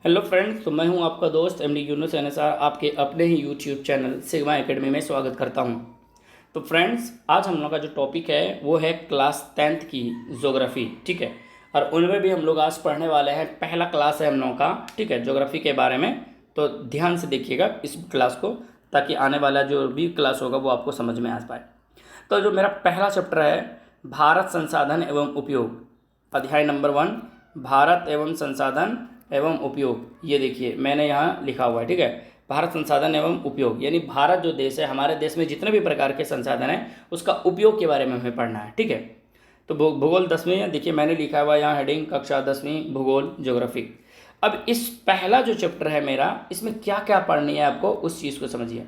Hello friends, तो मैं हूं आपका दोस्त एमडी यूनुस एनएसआर, आपके अपने ही यूट्यूब चैनल सिग्मा एकेडमी में स्वागत करता हूं। तो फ्रेंड्स, आज हम लोग का जो टॉपिक है वो है क्लास 10th की ज्योग्राफी। ठीक है, और उनमें भी हम लोग आज पढ़ने वाले हैं। पहला क्लास है हम लोगों का, ठीक है, ज्योग्राफी के बारे में। तो ध्यान से देखिएगा इस क्लास को, ताकि आने वाला जो भी क्लास होगा वो आपको समझ में आ पाए। तो जो मेरा पहला चैप्टर है, भारत संसाधन एवं उपयोग, अध्याय नंबर 1, भारत एवं संसाधन एवं उपयोग। ये देखिए मैंने यहाँ लिखा हुआ है, ठीक है। भारत संसाधन एवं उपयोग यानी भारत जो देश है, हमारे देश में जितने भी प्रकार के संसाधन हैं उसका उपयोग के बारे में हमें पढ़ना है, ठीक है। तो भूगोल 10वीं, देखिए मैंने लिखा हुआ यहाँ हेडिंग, कक्षा 10वीं भूगोल ज्योग्राफी। अब इस पहला जो चैप्टर है मेरा, इसमें क्या क्या पढ़नी है आपको, उस चीज़ को समझिए।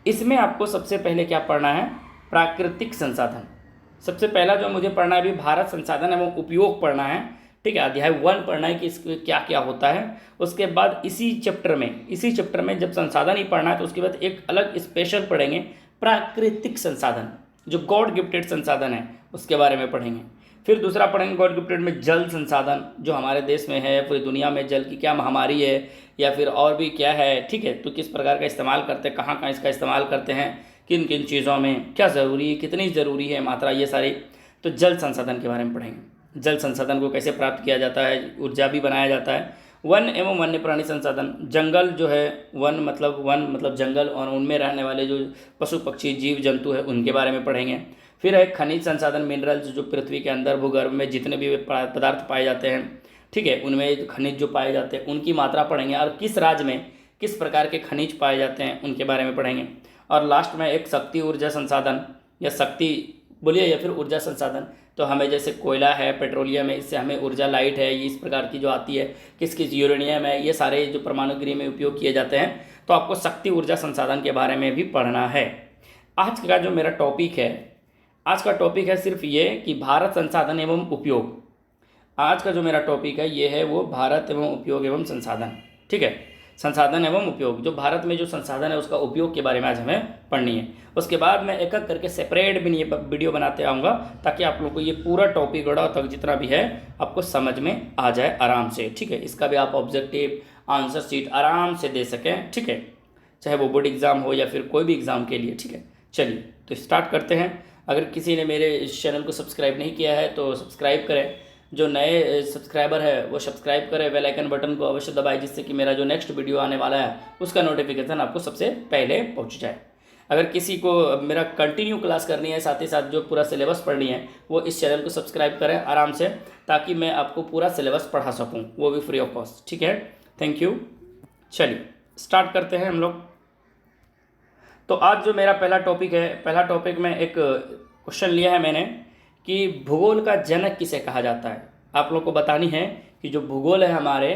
इसमें आपको सबसे पहले क्या पढ़ना है, प्राकृतिक संसाधन। सबसे पहला जो मुझे पढ़ना है अभी, भारत संसाधन एवं उपयोग पढ़ना है, ठीक है। अध्याय 1 पढ़ना है कि इसमें क्या क्या होता है। उसके बाद इसी चैप्टर में जब संसाधन ही पढ़ना है तो उसके बाद एक अलग स्पेशल पढ़ेंगे प्राकृतिक संसाधन, जो गॉड गिफ्टेड संसाधन है उसके बारे में पढ़ेंगे। फिर दूसरा पढ़ेंगे गॉड गिफ्टेड में जल संसाधन, जो हमारे देश में है, पूरी दुनिया में जल की क्या महामारी है या फिर और भी क्या है, ठीक है। तो किस प्रकार का इस्तेमाल करते हैं, कहाँ कहाँ इसका इस्तेमाल करते हैं, किन किन चीज़ों में क्या ज़रूरी है, कितनी ज़रूरी है मात्रा, ये सारी। तो जल संसाधन के बारे में पढ़ेंगे। जल संसाधन को कैसे प्राप्त किया जाता है, ऊर्जा भी बनाया जाता है। वन एवं वन्य प्राणी संसाधन, जंगल जो है, वन मतलब जंगल, और उनमें रहने वाले जो पशु पक्षी जीव जंतु है उनके बारे में पढ़ेंगे। फिर है खनिज संसाधन, मिनरल्स, जो पृथ्वी के अंदर भूगर्भ में जितने भी पदार्थ पाए जाते हैं, ठीक है, उनमें खनिज जो पाए जाते हैं उनकी मात्रा पढ़ेंगे, और किस राज्य में किस प्रकार के खनिज पाए जाते हैं उनके बारे में पढ़ेंगे। और लास्ट में एक शक्ति ऊर्जा संसाधन, या शक्ति बोलिए या फिर ऊर्जा संसाधन। तो हमें जैसे कोयला है, पेट्रोलियम है, इससे हमें ऊर्जा, लाइट है, ये इस प्रकार की जो आती है, किस किस यूरेनियम है, ये सारे जो परमाणु गृह में उपयोग किए जाते हैं। तो आपको शक्ति ऊर्जा संसाधन के बारे में भी पढ़ना है। आज का जो मेरा टॉपिक है, आज का टॉपिक है सिर्फ ये कि भारत संसाधन एवं उपयोग। आज का जो मेरा टॉपिक है ये है वो भारत एवं उपयोग एवं संसाधन, ठीक है। संसाधन एवं उपयोग, जो भारत में जो संसाधन है उसका उपयोग के बारे में आज हमें पढ़नी है। उसके बाद मैं एक एक करके सेपरेट भी वीडियो बनाते आऊँगा, ताकि आप लोग को ये पूरा टॉपिक बड़ा तक जितना भी है आपको समझ में आ जाए आराम से, ठीक है। इसका भी आप ऑब्जेक्टिव आंसर शीट आराम से दे सकें, ठीक है, चाहे वो बोर्ड एग्ज़ाम हो या फिर कोई भी एग्ज़ाम के लिए, ठीक है। चलिए तो स्टार्ट करते हैं। अगर किसी ने मेरे इस चैनल को सब्सक्राइब नहीं किया है तो सब्सक्राइब करें, जो नए सब्सक्राइबर है वो सब्सक्राइब करें, बेल आइकन बटन को अवश्य दबाएं, जिससे कि मेरा जो नेक्स्ट वीडियो आने वाला है उसका नोटिफिकेशन आपको सबसे पहले पहुंच जाए। अगर किसी को मेरा कंटिन्यू क्लास करनी है, साथ ही साथ जो पूरा सिलेबस पढ़नी है, वो इस चैनल को सब्सक्राइब करें आराम से, ताकि मैं आपको पूरा सिलेबस पढ़ा सकूँ, वो भी फ्री ऑफ कॉस्ट, ठीक है। Thank you. चलिए स्टार्ट करते हैं हम लोग। तो आज जो मेरा पहला टॉपिक है, पहला टॉपिक में एक क्वेश्चन लिया है मैंने कि भूगोल का जनक किसे कहा जाता है। आप लोग को बतानी है कि जो भूगोल है हमारे,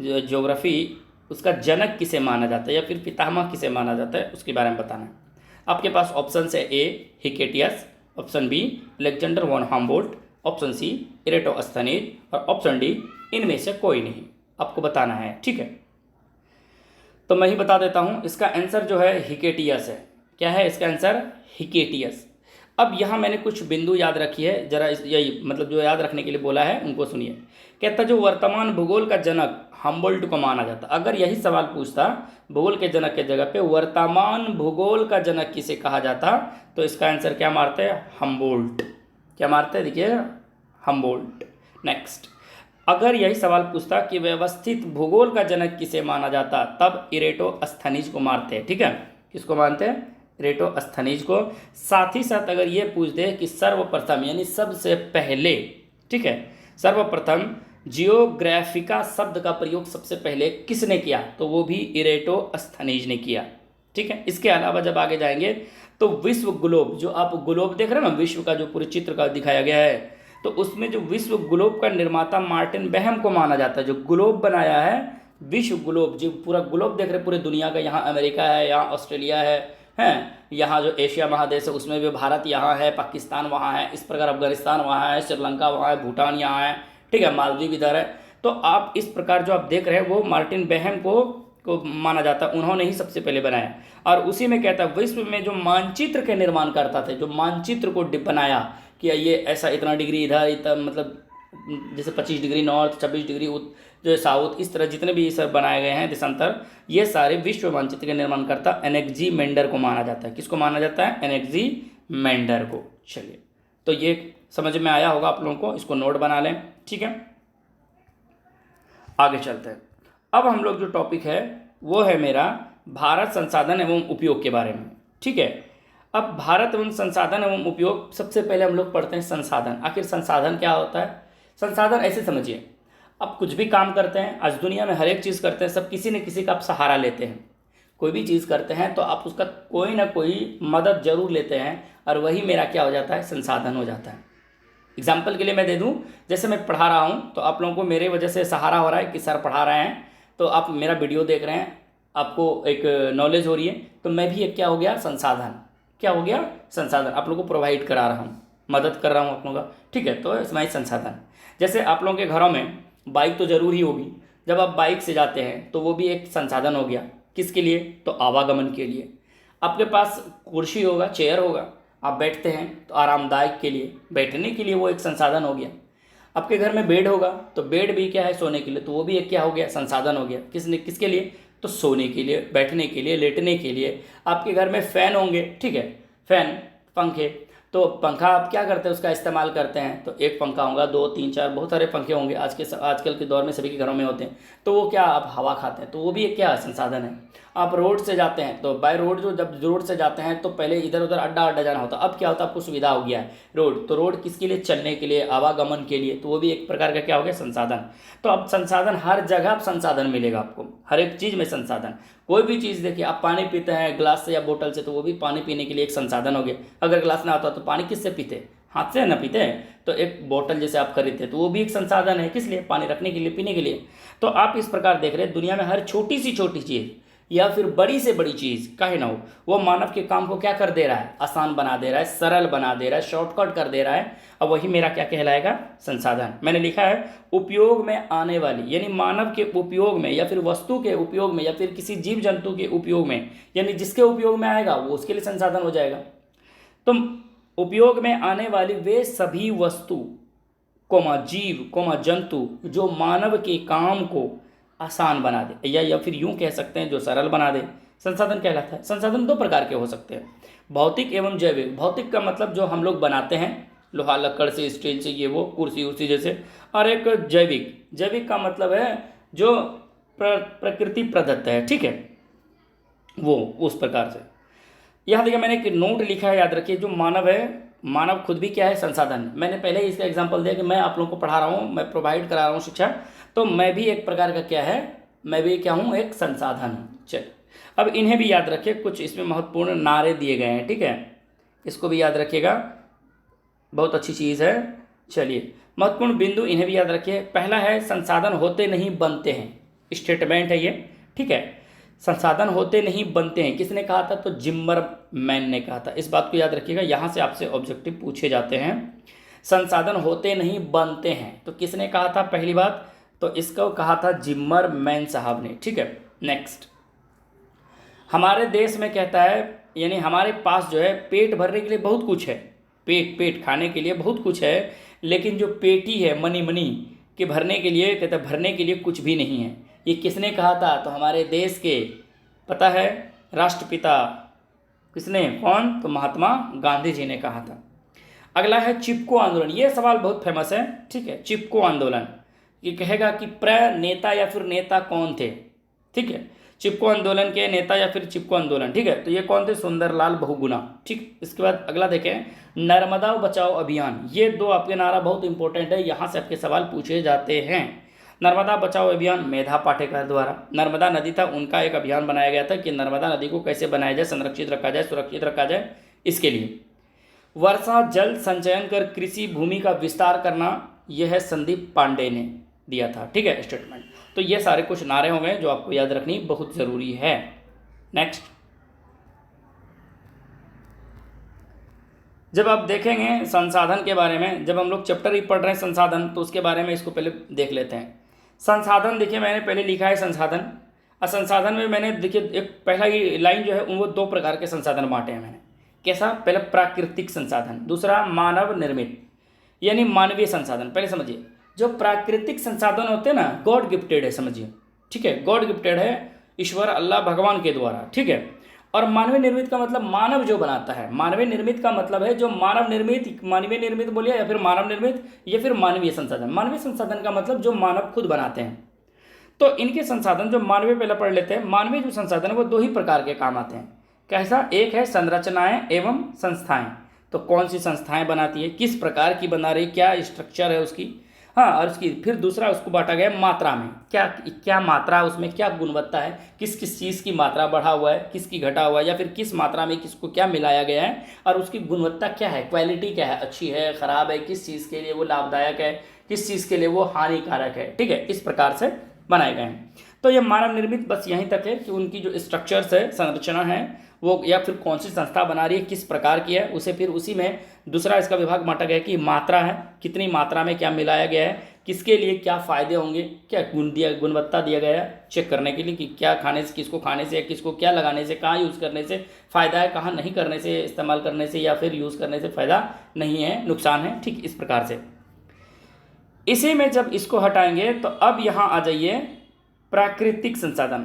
ज्योग्राफी, उसका जनक किसे माना जाता है या फिर पितामह किसे माना जाता है, उसके बारे में बताना है। आपके पास ऑप्शन है A Hecataeus, option B Alexander von Humboldt, option C Eratosthenes, और ऑप्शन डी इनमें से कोई नहीं। आपको बताना है, ठीक है। तो मैं ही बता देता हूँ, इसका आंसर जो है हिकेटियस है। क्या है इसका आंसर? हिकेटियस। अब यहाँ मैंने कुछ बिंदु याद रखी है, जरा यही मतलब जो याद रखने के लिए बोला है उनको सुनिए। कहता जो वर्तमान भूगोल का जनक हम्बोल्ट को माना जाता, अगर यही सवाल पूछता भूगोल के जनक के जगह पे वर्तमान भूगोल का जनक किसे कहा जाता, तो इसका आंसर क्या मारते हैं? हम्बोल्ट। क्या मारते हैं? देखिए हम्बोल्ट। नेक्स्ट, अगर यही सवाल पूछता कि व्यवस्थित भूगोल का जनक किसे माना जाता, तब इरेटोस्थनीज को मारते हैं, ठीक है। किसको मानते हैं? इरेटोस्थनीज को। साथ ही साथ अगर ये पूछ दे कि सर्वप्रथम यानी सबसे पहले, ठीक है, सर्वप्रथम जियोग्राफिका शब्द का प्रयोग सबसे पहले किसने किया, तो वो भी इरेटोस्थनीज ने किया, ठीक है। इसके अलावा जब आगे जाएंगे तो विश्व ग्लोब, जो आप ग्लोब देख रहे हैं ना, विश्व का जो पूरे चित्र का दिखाया गया है, तो उसमें जो विश्व ग्लोब का निर्माता मार्टिन बेहम को माना जाता है। जो ग्लोब बनाया है, विश्व ग्लोब, जो पूरा ग्लोब देख रहे हैं पूरे दुनिया का, यहाँ अमेरिका है, यहाँ ऑस्ट्रेलिया है, यहाँ जो एशिया महादेश है उसमें भी भारत यहाँ है, पाकिस्तान वहाँ है, इस प्रकार अफगानिस्तान वहाँ है, श्रीलंका वहाँ है, भूटान यहाँ है, ठीक है, मालदीव इधर है। तो आप इस प्रकार जो आप देख रहे हैं वो मार्टिन बेहम को माना जाता है, उन्होंने ही सबसे पहले बनाया। और उसी में कहता है विश्व में जो मानचित्र के निर्माण करता थे, जो मानचित्र को बनाया कि ये ऐसा इतना डिग्री इधर, इतना मतलब जैसे 25 डिग्री नॉर्थ, 26 डिग्री जो साउथ, इस तरह जितने भी सब बनाए गए हैं देशांतर, ये सारे विश्व मानचित्र के निर्माणकर्ता एनेक्जीमेंडर को माना जाता है। किसको माना जाता है? एनेक्जीमेंडर को। चलिए, तो ये समझ में आया होगा आप लोगों को, इसको नोट बना लें। ठीक है, आगे चलते हैं। अब हम लोग जो टॉपिक है वो है मेरा भारत संसाधन एवं उपयोग के बारे में। ठीक है, अब भारत एवं संसाधन एवं उपयोग, सबसे पहले हम लोग पढ़ते हैं संसाधन। आखिर संसाधन क्या होता है? संसाधन ऐसे समझिए, आप कुछ भी काम करते हैं, आज दुनिया में हर एक चीज़ करते हैं, सब किसी न किसी का आप सहारा लेते हैं। कोई भी चीज़ करते हैं तो आप उसका कोई ना कोई मदद जरूर लेते हैं, और वही मेरा क्या हो जाता है? संसाधन हो जाता है। एग्जाम्पल के लिए मैं दे दूं, जैसे मैं पढ़ा रहा हूं तो आप लोगों को मेरे वजह से सहारा हो रहा है कि सर पढ़ा रहे हैं, तो आप मेरा वीडियो देख रहे हैं, आपको एक नॉलेज हो रही है, तो मैं भी एक क्या हो गया? संसाधन। क्या हो गया? संसाधन। आप लोगों को प्रोवाइड करा रहा हूँ, मदद कर रहा हूँ आप लोगों का। ठीक है, तो इसमें संसाधन। जैसे आप लोगों के घरों में बाइक तो ज़रूर ही होगी, जब आप बाइक से जाते हैं तो वो भी एक संसाधन हो गया। किसके लिए? तो आवागमन के लिए। आपके पास कुर्सी होगा, चेयर होगा, आप बैठते हैं तो आरामदायक के लिए, बैठने के लिए वो एक संसाधन हो गया। आपके घर में बेड होगा तो बेड भी क्या है? सोने के लिए, तो वो भी एक क्या हो गया? संसाधन हो गया। किसके लिए? तो सोने के लिए, बैठने के लिए, लेटने के लिए। आपके घर में फ़ैन होंगे, ठीक है, फ़ैन, पंखे, तो पंखा आप क्या करते हैं? उसका इस्तेमाल करते हैं, तो एक पंखा होगा, 2 3 4 बहुत सारे पंखे होंगे, आजकल के दौर में सभी के घरों में होते हैं, तो वो क्या? आप हवा खाते हैं, तो वो भी एक क्या? संसाधन है। आप रोड से जाते हैं तो बाय रोड, जब रोड से जाते हैं तो पहले इधर उधर अड्डा जाना होता, अब क्या होता है? आपको सुविधा हो गया है रोड, तो रोड किसके लिए? चलने के लिए, आवागमन के लिए, तो वो भी एक प्रकार का क्या हो गया? संसाधन। तो अब संसाधन, हर जगह आप संसाधन मिलेगा आपको, हर एक चीज़ में संसाधन। कोई भी चीज़ देखिए, आप पानी पीते हैं ग्लास से या बोतल से, तो वो भी पानी पीने के लिए एक संसाधन हो गया। अगर ग्लास ना होता तो पानी किससे पीते? हाथ से ना पीते हैं, तो एक बोतल जैसे आप खरीदते तो वो भी एक संसाधन है। किस लिए? पानी रखने के लिए, पीने के लिए। तो आप इस प्रकार देख रहे हैं, दुनिया में हर छोटी सी छोटी चीज़ या फिर बड़ी से बड़ी चीज़ काहे ना हो, वो मानव के काम को क्या कर दे रहा है? आसान बना दे रहा है, सरल बना दे रहा है, शॉर्टकट कर दे रहा है। अब वही मेरा क्या कहलाएगा? संसाधन। मैंने लिखा है उपयोग में आने वाली, यानी मानव के उपयोग में, या फिर वस्तु के उपयोग में, या फिर किसी जीव जंतु के उपयोग में, यानी जिसके उपयोग में आएगा वो उसके लिए संसाधन हो जाएगा। तो उपयोग में आने वाली वे सभी वस्तु, जीव, जंतु जो मानव के काम को आसान बना दे, या फिर यूं कह सकते हैं जो सरल बना दे, संसाधन कहलाता है। संसाधन 2 प्रकार के हो सकते हैं, भौतिक एवं जैविक। भौतिक का मतलब जो हम लोग बनाते हैं, लोहा लक्कड़ से, स्टील से, ये वो, कुर्सी उर्सी जैसे। और एक जैविक। जैविक का मतलब है जो प्रकृति प्रदत्त है, ठीक है, वो उस प्रकार से। यहाँ देखिए मैंने एक नोट लिखा है, याद रखिए, जो मानव है, मानव खुद भी क्या है? संसाधन। मैंने पहले ही इसका एग्जांपल दिया कि मैं आप लोगों को पढ़ा रहा हूँ, मैं प्रोवाइड करा रहा हूँ शिक्षा, तो मैं भी एक प्रकार का क्या है? मैं भी क्या हूँ? एक संसाधन हूँ। चल, अब इन्हें भी याद रखिए, कुछ इसमें महत्वपूर्ण नारे दिए गए हैं, ठीक है, इसको भी याद रखिएगा, बहुत अच्छी चीज़ है। चलिए, महत्वपूर्ण बिंदु इन्हें भी याद रखिए। पहला है संसाधन होते नहीं बनते हैं, स्टेटमेंट है ये, ठीक है। संसाधन होते नहीं बनते हैं, किसने कहा था? तो जिम्मरमैन ने कहा था। इस बात को याद रखिएगा, यहाँ से आपसे ऑब्जेक्टिव पूछे जाते हैं। संसाधन होते नहीं बनते हैं, तो किसने कहा था? पहली बात तो इसको कहा था जिम्मरमैन साहब ने, ठीक है। नेक्स्ट, हमारे देश में कहता है, यानी हमारे पास जो है पेट भरने के लिए बहुत कुछ है, पेट खाने के लिए बहुत कुछ है, लेकिन जो पेटी है मनी के भरने के लिए, कहते हैं भरने के लिए कुछ भी नहीं है। ये किसने कहा था? तो हमारे देश के, पता है, राष्ट्रपिता किसने? कौन? तो महात्मा गांधी जी ने कहा था। अगला है चिपको आंदोलन। ये सवाल बहुत फेमस है, ठीक है। चिपको आंदोलन ये कहेगा कि प्रणेता या फिर नेता कौन थे, ठीक है। चिपको आंदोलन के नेता या फिर चिपको आंदोलन, ठीक है, तो ये कौन थे? सुंदरलाल बहुगुणा, ठीक। इसके बाद अगला देखें, नर्मदा बचाओ अभियान। ये 2 आपके नारा बहुत इंपॉर्टेंट है, यहाँ से आपके सवाल पूछे जाते हैं। नर्मदा बचाओ अभियान मेधा पाटेकर द्वारा, नर्मदा नदी था, उनका एक अभियान बनाया गया था कि नर्मदा नदी को कैसे बनाया जाए, संरक्षित रखा जाए, सुरक्षित रखा जाए, इसके लिए। वर्षा जल संचयन कर कृषि भूमि का विस्तार करना, यह है संदीप पांडे ने दिया था, ठीक है, स्टेटमेंट। तो ये सारे कुछ नारे हो गए जो आपको याद रखनी बहुत ज़रूरी है। नेक्स्ट, जब आप देखेंगे संसाधन के बारे में, जब हम लोग चैप्टर ही पढ़ रहे हैं संसाधन, तो उसके बारे में इसको पहले देख लेते हैं। संसाधन देखिए मैंने पहले लिखा है संसाधन, और संसाधन में मैंने देखिए एक पहला ही लाइन जो है वो 2 प्रकार के संसाधन बांटे हैं मैंने। कैसा? पहला प्राकृतिक संसाधन, दूसरा मानव निर्मित, यानी मानवीय संसाधन। पहले समझिए, जो प्राकृतिक संसाधन होते हैं ना, गॉड गिफ्टेड है, समझिए, ठीक है, गॉड गिफ्टेड है, ईश्वर अल्लाह भगवान के द्वारा, ठीक है। और मानवीय निर्मित का मतलब मानव जो बनाता है, मानवीय निर्मित का मतलब है जो मानवीय निर्मित बोलिए या फिर मानव निर्मित या फिर मानवीय संसाधन। मानवीय संसाधन का मतलब जो मानव खुद बनाते हैं। तो इनके संसाधन जो मानवीय, पहले पढ़ लेते हैं। मानवीय जो संसाधन है वो दो ही प्रकार के काम आते हैं। कैसा? एक है संरचनाएं एवं संस्थाएं। तो कौन सी संस्थाएं बनाती है, किस प्रकार की बना रही, क्या स्ट्रक्चर है उसकी, हाँ, और उसकी फिर दूसरा उसको बांटा गया मात्रा में, क्या क्या मात्रा उसमें, क्या गुणवत्ता है, किस किस चीज़ की मात्रा बढ़ा हुआ है, किसकी घटा हुआ है, या फिर किस मात्रा में किसको क्या मिलाया गया है, और उसकी गुणवत्ता क्या है, क्वालिटी क्या है, अच्छी है, ख़राब है, किस चीज़ के लिए वो लाभदायक है, किस चीज़ के लिए वो हानिकारक है, ठीक है, इस प्रकार से बनाए गए हैं। तो ये मानव निर्मित बस यहीं तक है कि उनकी जो स्ट्रक्चर्स है, संरचना है वो, या फिर कौन सी संस्था बना रही है, किस प्रकार की है, उसे फिर उसी में दूसरा इसका विभाग बांटा गया कि मात्रा है, कितनी मात्रा में क्या मिलाया गया है, किसके लिए क्या फ़ायदे होंगे, क्या गुणवत्ता दिया गया है चेक करने के लिए कि क्या खाने से, किसको खाने से, किसको क्या लगाने से, कहाँ यूज़ करने से फ़ायदा है, कहाँ नहीं करने से, इस्तेमाल करने से या फिर यूज़ करने से फ़ायदा नहीं है, नुकसान है, ठीक इस प्रकार से। इसी में जब इसको हटाएंगे तो अब यहाँ आ जाइए प्राकृतिक संसाधन।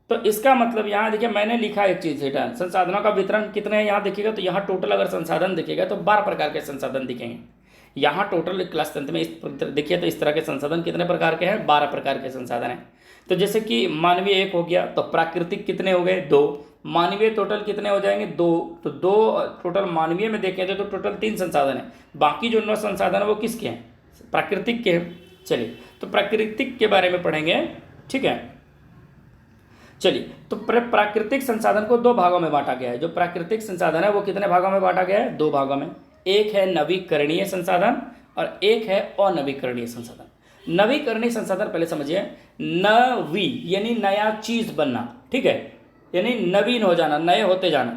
तो इसका मतलब यहाँ देखिए मैंने लिखा एक चीज़ है, संसाधनों का वितरण कितने हैं यहाँ देखिएगा, तो यहाँ टोटल अगर संसाधन दिखेगा तो 12 प्रकार के संसाधन दिखेंगे। यहाँ टोटल क्लास 10 में इस देखिए तो इस तरह के संसाधन कितने प्रकार के हैं, 12 प्रकार के संसाधन हैं। तो जैसे कि मानवीय एक हो गया, तो प्राकृतिक कितने हो गए, 2। मानवीय टोटल कितने हो जाएंगे, 2। तो 2 टोटल मानवीय में देखें तो टोटल 3 संसाधन है। बाकी जो 9 संसाधन है वो किसके हैं, प्राकृतिक के हैं। चलिए तो प्राकृतिक के बारे में पढ़ेंगे, ठीक है। चलिए तो प्राकृतिक संसाधन को 2 भागों में बांटा गया है। जो प्राकृतिक संसाधन है वो कितने भागों में बांटा गया है, 2 भागों में। एक है नवीकरणीय संसाधन और एक है अनवीकरणीय संसाधन। नवीकरणीय संसाधन पहले समझिए, नवी यानी नया चीज बनना, ठीक है, यानी नवीन हो जाना, नए होते जाना।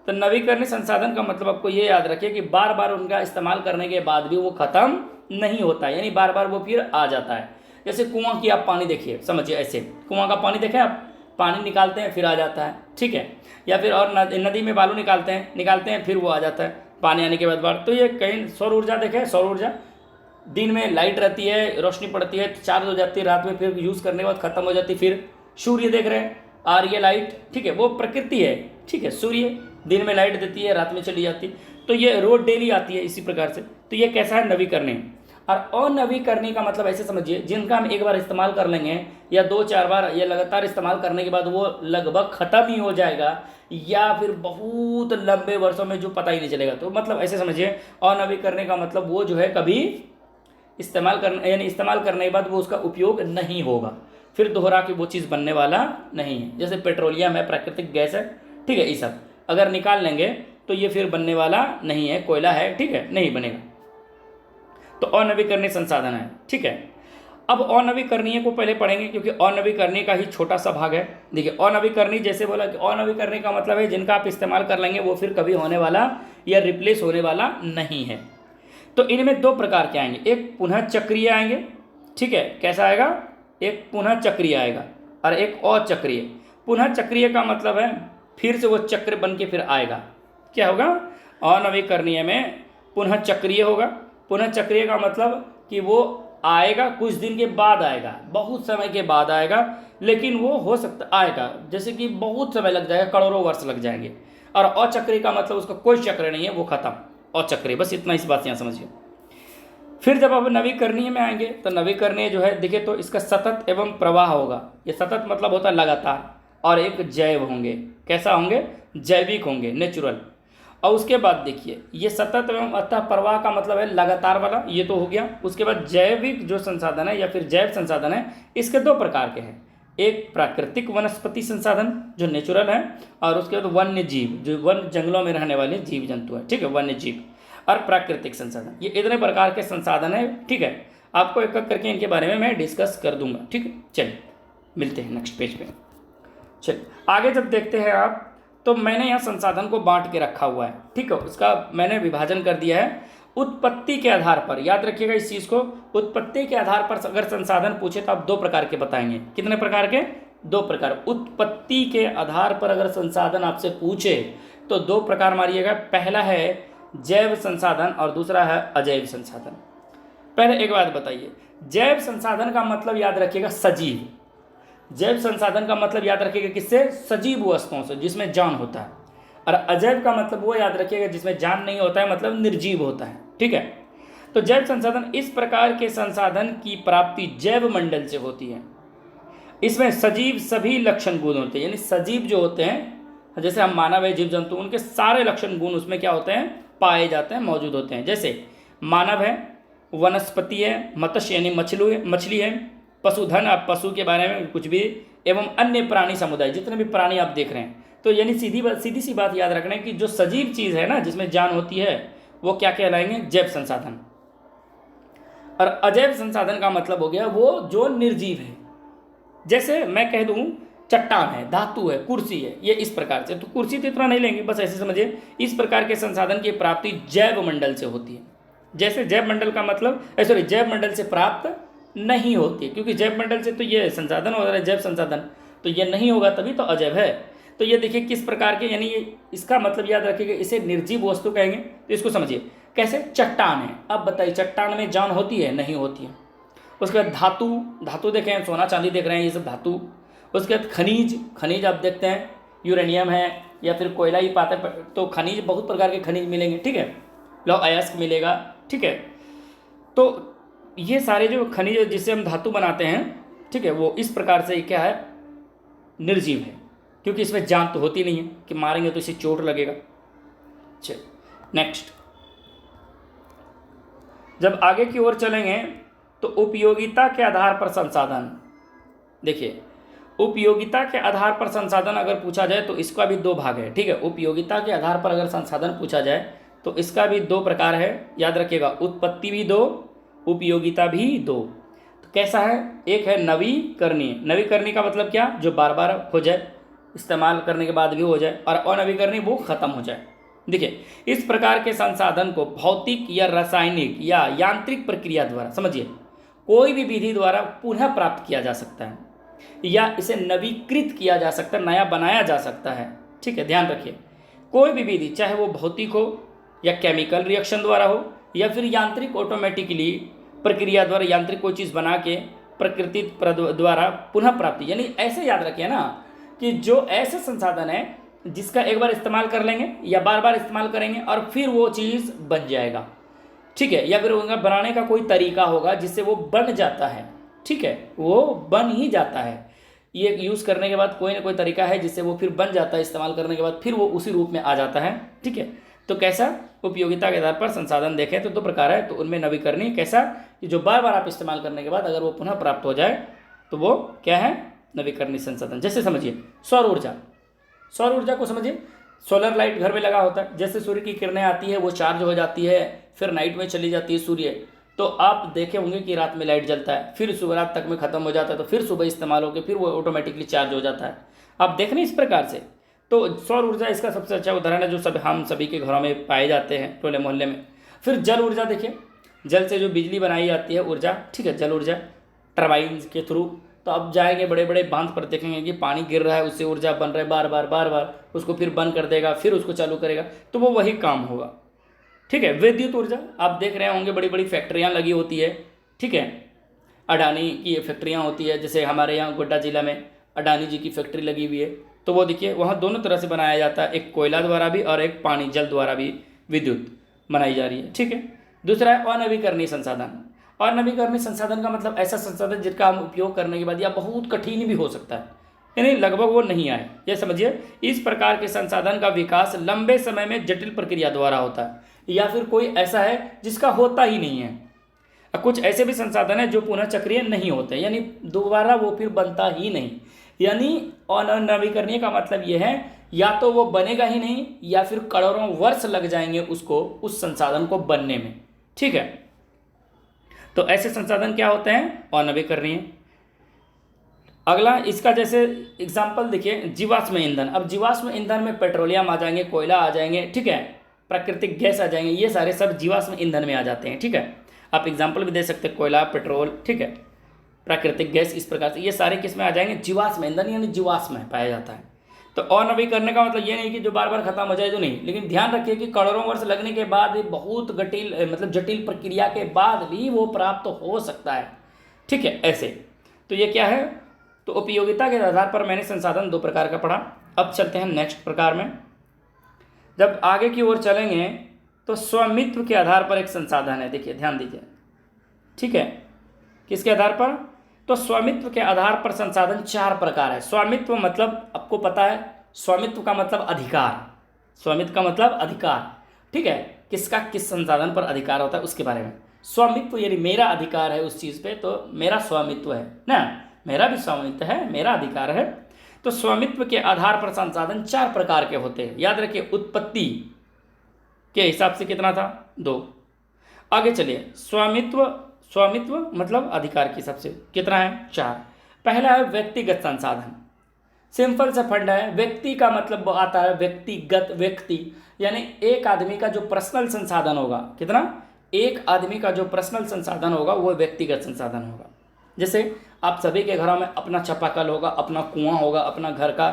तो नवीकरणीय संसाधन का मतलब आपको ये याद रखिए कि बार बार उनका इस्तेमाल करने के बाद भी वो खत्म नहीं होता है, यानी बार बार वो फिर आ जाता है। जैसे कुआं की आप पानी देखिए, समझिए ऐसे कुआं का पानी देखें आप, पानी निकालते हैं फिर आ जाता है, ठीक है। या फिर और नदी में बालू निकालते हैं फिर वो आ जाता है पानी आने के बाद बार। तो ये कहीं सौर ऊर्जा देखें, सौर ऊर्जा दिन में लाइट रहती है, रोशनी पड़ती है, चार्ज हो जाती है, रात में फिर यूज़ करने के बाद खत्म हो जाती है। फिर सूर्य देख रहे हैं, आ रही है लाइट, ठीक है, वो प्रकृति है, ठीक है। सूर्य दिन में लाइट देती है, रात में चली जाती है, तो ये रोज डेली आती है इसी प्रकार से। तो ये कैसा है, नवीकरणीय। और अनवीकरणीय का मतलब ऐसे समझिए, जिनका हम एक बार इस्तेमाल कर लेंगे या 2-4 बार या लगातार इस्तेमाल करने के बाद वो लगभग ख़त्म ही हो जाएगा, या फिर बहुत लंबे वर्षों में जो पता ही नहीं चलेगा। तो मतलब ऐसे समझिए, अनवीकरणीय का मतलब वो जो है कभी इस्तेमाल करने, यानी इस्तेमाल करने के बाद वो उसका उपयोग नहीं होगा, फिर दोहरा के वो चीज़ बनने वाला नहीं है। जैसे पेट्रोलियम है, प्राकृतिक गैस है, ठीक है, ये सब अगर निकाल लेंगे तो ये फिर बनने वाला नहीं है। कोयला है, ठीक है, नहीं बनेगा। तो अनवीकरणीय संसाधन है, ठीक है। अब अनवीकरणीय को पहले पढ़ेंगे क्योंकि अनवीकरणीय का ही छोटा सा भाग है। देखिए अनवीकरणीय जैसे बोला कि अनवीकरणीय का मतलब है जिनका आप इस्तेमाल कर लेंगे वो फिर कभी होने वाला या रिप्लेस होने वाला नहीं है। तो इनमें 2 प्रकार के आएंगे, एक पुनः चक्रीय आएंगे, ठीक है, कैसा आएगा, एक पुनः चक्रीय आएगा और एक अचक्रीय। पुनः चक्रीय का मतलब है फिर से वो चक्र बन के फिर आएगा। क्या होगा, अनवीकरणीय में पुनः चक्रीय होगा। पुनः चक्रीय का मतलब कि वो आएगा, कुछ दिन के बाद आएगा, बहुत समय के बाद आएगा, लेकिन वो हो सकता आएगा जैसे कि बहुत समय लग जाएगा, करोड़ों वर्ष लग जाएंगे। और अचक्रीय का मतलब उसका कोई चक्र नहीं है, वो खत्म, अचक्रीय। बस इतना इस बात यहाँ समझिए। फिर जब अब नवीकरणीय में आएंगे तो नवीकरणीय जो है देखिए तो इसका सतत एवं प्रवाह होगा। ये सतत मतलब होता है लगातार, और एक जैव होंगे, कैसा होंगे, जैविक होंगे, नेचुरल। और उसके बाद देखिए ये सतत एवं अतः प्रवाह का मतलब है लगातार वाला, ये तो हो गया। उसके बाद जैविक जो संसाधन है या फिर जैव संसाधन है, इसके 2 प्रकार के हैं, एक प्राकृतिक वनस्पति संसाधन जो नेचुरल है, और उसके बाद वन्य जीव जो वन जंगलों में रहने वाले जीव जंतु है, ठीक है, वन्य जीव और प्राकृतिक संसाधन। ये इतने प्रकार के संसाधन है, ठीक है। आपको एक एक करके इनके बारे में मैं डिस्कस कर दूंगा, ठीक है। चलिए मिलते हैं नेक्स्ट पेज पे। चलिए आगे जब देखते हैं आप, तो मैंने यहाँ संसाधन को बांट के रखा हुआ है, ठीक है, उसका मैंने विभाजन कर दिया है उत्पत्ति के आधार पर। याद रखिएगा इस चीज़ को, उत्पत्ति के आधार पर अगर संसाधन पूछे तो आप 2 प्रकार के बताएंगे। कितने प्रकार के, 2 प्रकार। उत्पत्ति के आधार पर अगर संसाधन आपसे पूछे तो 2 प्रकार मारिएगा। पहला है जैव संसाधन और दूसरा है अजैव संसाधन। पहले एक बात बताइए, जैव संसाधन का मतलब याद रखिएगा सजीव। जैव संसाधन का मतलब याद रखिएगा किससे? सजीव वस्तुओं से, जिसमें जान होता है। और अजैव का मतलब वो याद रखिएगा जिसमें जान नहीं होता है, मतलब निर्जीव होता है। ठीक है। तो जैव संसाधन इस प्रकार के संसाधन की प्राप्ति जैव मंडल से होती है। इसमें सजीव सभी लक्षण गुण होते हैं, यानी सजीव जो होते हैं, जैसे हम मानव है, जीव जंतु, उनके सारे लक्षण गुण उसमें क्या होते हैं? पाए जाते हैं, मौजूद होते हैं। जैसे मानव है, वनस्पति है, मत्स्य यानी मछली है, पशुधन, आप पशु के बारे में कुछ भी, एवं अन्य प्राणी समुदाय, जितने भी प्राणी आप देख रहे हैं। तो यानी सीधी सी बात याद रखना है कि जो सजीव चीज़ है ना, जिसमें जान होती है, वो क्या कहलाएंगे? जैव संसाधन। और अजैव संसाधन का मतलब हो गया वो जो निर्जीव है। जैसे मैं कह दूं चट्टान है, धातु है, कुर्सी है, ये इस प्रकार से। तो कुर्सी तो इतना नहीं लेंगे, बस ऐसे समझिए, इस प्रकार के संसाधन की प्राप्ति जैव मंडल से होती है। जैसे जैव मंडल का मतलब सॉरी जैव मंडल से प्राप्त नहीं होती है, क्योंकि जैव मंडल से तो ये संसाधन हो रहा है, जैव संसाधन, तो ये नहीं होगा तभी तो अजैव है। तो ये देखिए किस प्रकार के, यानी ये इसका मतलब याद रखिएगा, इसे निर्जीव वस्तु कहेंगे। तो इसको समझिए कैसे? चट्टान है, अब बताइए चट्टान में जान होती है? नहीं होती है। उसके बाद धातु देखें, सोना चांदी देख रहे हैं, ये सब धातु। उसके बाद खनिज आप देखते हैं, यूरेनियम है या फिर कोयला ही पाते, तो खनिज बहुत प्रकार के खनिज मिलेंगे। ठीक है, लौह अयस्क मिलेगा। ठीक है, तो ये सारे जो खनिज जिससे हम धातु बनाते हैं, ठीक है, वो इस प्रकार से क्या है? निर्जीव है, क्योंकि इसमें जान तो होती नहीं है कि मारेंगे तो इसे चोट लगेगा। चल नेक्स्ट, जब आगे की ओर चलेंगे तो उपयोगिता के आधार पर संसाधन। देखिए, उपयोगिता के आधार पर संसाधन अगर पूछा जाए तो इसका भी दो भाग है। ठीक है, उपयोगिता के आधार पर अगर संसाधन पूछा जाए तो इसका भी दो प्रकार है, याद रखिएगा। उत्पत्ति भी दो, उपयोगिता भी दो। तो कैसा है? एक है नवीकरणीय। नवीकरणीय का मतलब क्या? जो बार बार हो जाए, इस्तेमाल करने के बाद भी हो जाए, और अनवीकरणीय वो खत्म हो जाए। देखिए, इस प्रकार के संसाधन को भौतिक या रासायनिक या यांत्रिक प्रक्रिया द्वारा, समझिए, कोई भी विधि द्वारा पुनः प्राप्त किया जा सकता है, या इसे नवीकृत किया जा सकता है, नया बनाया जा सकता है। ठीक है, ध्यान रखिए, कोई भी विधि, चाहे वो भौतिक हो या केमिकल रिएक्शन द्वारा हो, या फिर यांत्रिक ऑटोमेटिकली प्रक्रिया द्वारा, यांत्रिक कोई चीज़ बना के प्रकृति द्वारा पुनः प्राप्ति। यानी ऐसे याद रखिए ना कि जो ऐसे संसाधन है जिसका एक बार इस्तेमाल कर लेंगे या बार बार इस्तेमाल करेंगे और फिर वो चीज़ बन जाएगा। ठीक है, या फिर उनका बनाने का कोई तरीका होगा जिससे वो बन जाता है। ठीक है, वो बन ही जाता है, ये यूज़ करने के बाद कोई ना कोई तरीका है जिससे वो फिर बन जाता है, इस्तेमाल करने के बाद फिर वो उसी रूप में आ जाता है। ठीक है, तो कैसा? उपयोगिता के आधार पर संसाधन देखें तो दो प्रकार है। तो उनमें नवीकरणीय कैसा कि जो बार बार आप इस्तेमाल करने के बाद अगर वो पुनः प्राप्त हो जाए तो वो क्या है? नवीकरणीय संसाधन। जैसे समझिए सौर ऊर्जा, सौर ऊर्जा को समझिए, सोलर लाइट घर में लगा होता है, जैसे सूर्य की किरणें आती है वो चार्ज हो जाती है, फिर नाइट में चली जाती है सूर्य, तो आप देखे होंगे कि रात में लाइट जलता है, फिर सुबह रात तक में ख़त्म हो जाता है, तो फिर सुबह इस्तेमाल होकर फिर वो ऑटोमेटिकली चार्ज हो जाता है। आप देख रहे हैं इस प्रकार से। तो सौर ऊर्जा इसका सबसे अच्छा उदाहरण है जो हम सभी के घरों में पाए जाते हैं, टोले मोहल्ले में। फिर जल ऊर्जा देखिए, जल से जो बिजली बनाई जाती है ऊर्जा, ठीक है, जल ऊर्जा टरबाइन के थ्रू। तो अब जाएंगे बड़े बड़े बांध पर, देखेंगे कि पानी गिर रहा है, उससे ऊर्जा बन रहा है, बार बार उसको फिर बंद कर देगा, फिर उसको चालू करेगा, तो वो वही काम होगा। ठीक है, विद्युत ऊर्जा आप देख रहे होंगे, बड़ी बड़ी फैक्ट्रियाँ लगी होती है। ठीक है, अडानी की फैक्ट्रियाँ होती है, जैसे हमारे यहाँ गोड्डा जिला में अडानी जी की फैक्ट्री लगी हुई है। तो वो देखिए वहाँ दोनों तरह से बनाया जाता है, एक कोयला द्वारा भी और एक पानी जल द्वारा भी विद्युत बनाई जा रही है। ठीक है, दूसरा है अनवीकरणीय संसाधन। अनवीकरणीय संसाधन का मतलब ऐसा संसाधन जिसका हम उपयोग करने के बाद या बहुत कठिन भी हो सकता है, यानी लगभग वो नहीं आए। ये समझिए, इस प्रकार के संसाधन का विकास लंबे समय में जटिल प्रक्रिया द्वारा होता है, या फिर कोई ऐसा है जिसका होता ही नहीं है। कुछ ऐसे भी संसाधन है जो पुनः चक्रीय नहीं होते, यानी दोबारा वो फिर बनता ही नहीं। यानी अनवीकरणीय का मतलब ये है, या तो वो बनेगा ही नहीं या फिर करोड़ों वर्ष लग जाएंगे उसको, उस संसाधन को बनने में। ठीक है, तो ऐसे संसाधन क्या होते हैं? अनवीकरणीय। अगला इसका जैसे एग्जाम्पल देखिए, जीवाश्म ईंधन। अब जीवाश्म ईंधन में पेट्रोलियम आ जाएंगे, कोयला आ जाएंगे, ठीक है, प्राकृतिक गैस आ जाएंगे, ये सारे सब जीवाश्म ईंधन में आ जाते हैं। ठीक है, आप एग्जाम्पल भी दे सकते हैं, कोयला, पेट्रोल, ठीक है, प्राकृतिक गैस, इस प्रकार से ये सारे किस में आ जाएंगे? जीवाश्म ईंधन, यानी जीवाश्म में पाया जाता है। तो अनवीकरणीय का मतलब ये नहीं कि जो बार बार खत्म हो जाए तो नहीं, लेकिन ध्यान रखिए कि करोड़ों वर्ष लगने के बाद बहुत जटिल प्रक्रिया के बाद भी वो प्राप्त हो सकता है। ठीक है, ऐसे। तो ये क्या है, तो उपयोगिता के आधार पर मैंने संसाधन दो प्रकार का पढ़ा। अब चलते हैं नेक्स्ट प्रकार में। जब आगे की ओर चलेंगे तो स्वामित्व के आधार पर एक संसाधन है, देखिए ध्यान दीजिए, ठीक है, किसके आधार पर, तो स्वामित्व के आधार पर संसाधन चार प्रकार है। स्वामित्व मतलब आपको पता है, स्वामित्व का मतलब अधिकार, स्वामित्व का मतलब अधिकार, ठीक है, किसका किस संसाधन पर अधिकार होता है उसके बारे में। स्वामित्व यानी मेरा अधिकार है उस चीज़ पे, तो मेरा स्वामित्व है ना, मेरा भी स्वामित्व है, मेरा अधिकार है। तो स्वामित्व के आधार पर संसाधन चार प्रकार के होते हैं, याद रखिए। उत्पत्ति के हिसाब से कितना था, 2। आगे चलिए, स्वामित्व, स्वामित्व मतलब अधिकार के हिसाब से कितना है, 4। पहला है व्यक्तिगत संसाधन, सिंपल सा फंड है। व्यक्ति का मतलब आता है व्यक्तिगत, व्यक्ति यानी एक आदमी का जो पर्सनल संसाधन होगा, कितना, एक आदमी का जो पर्सनल संसाधन होगा वो व्यक्तिगत संसाधन होगा। जैसे आप सभी के घरों में अपना चापाकल होगा, अपना कुआं होगा, अपना घर का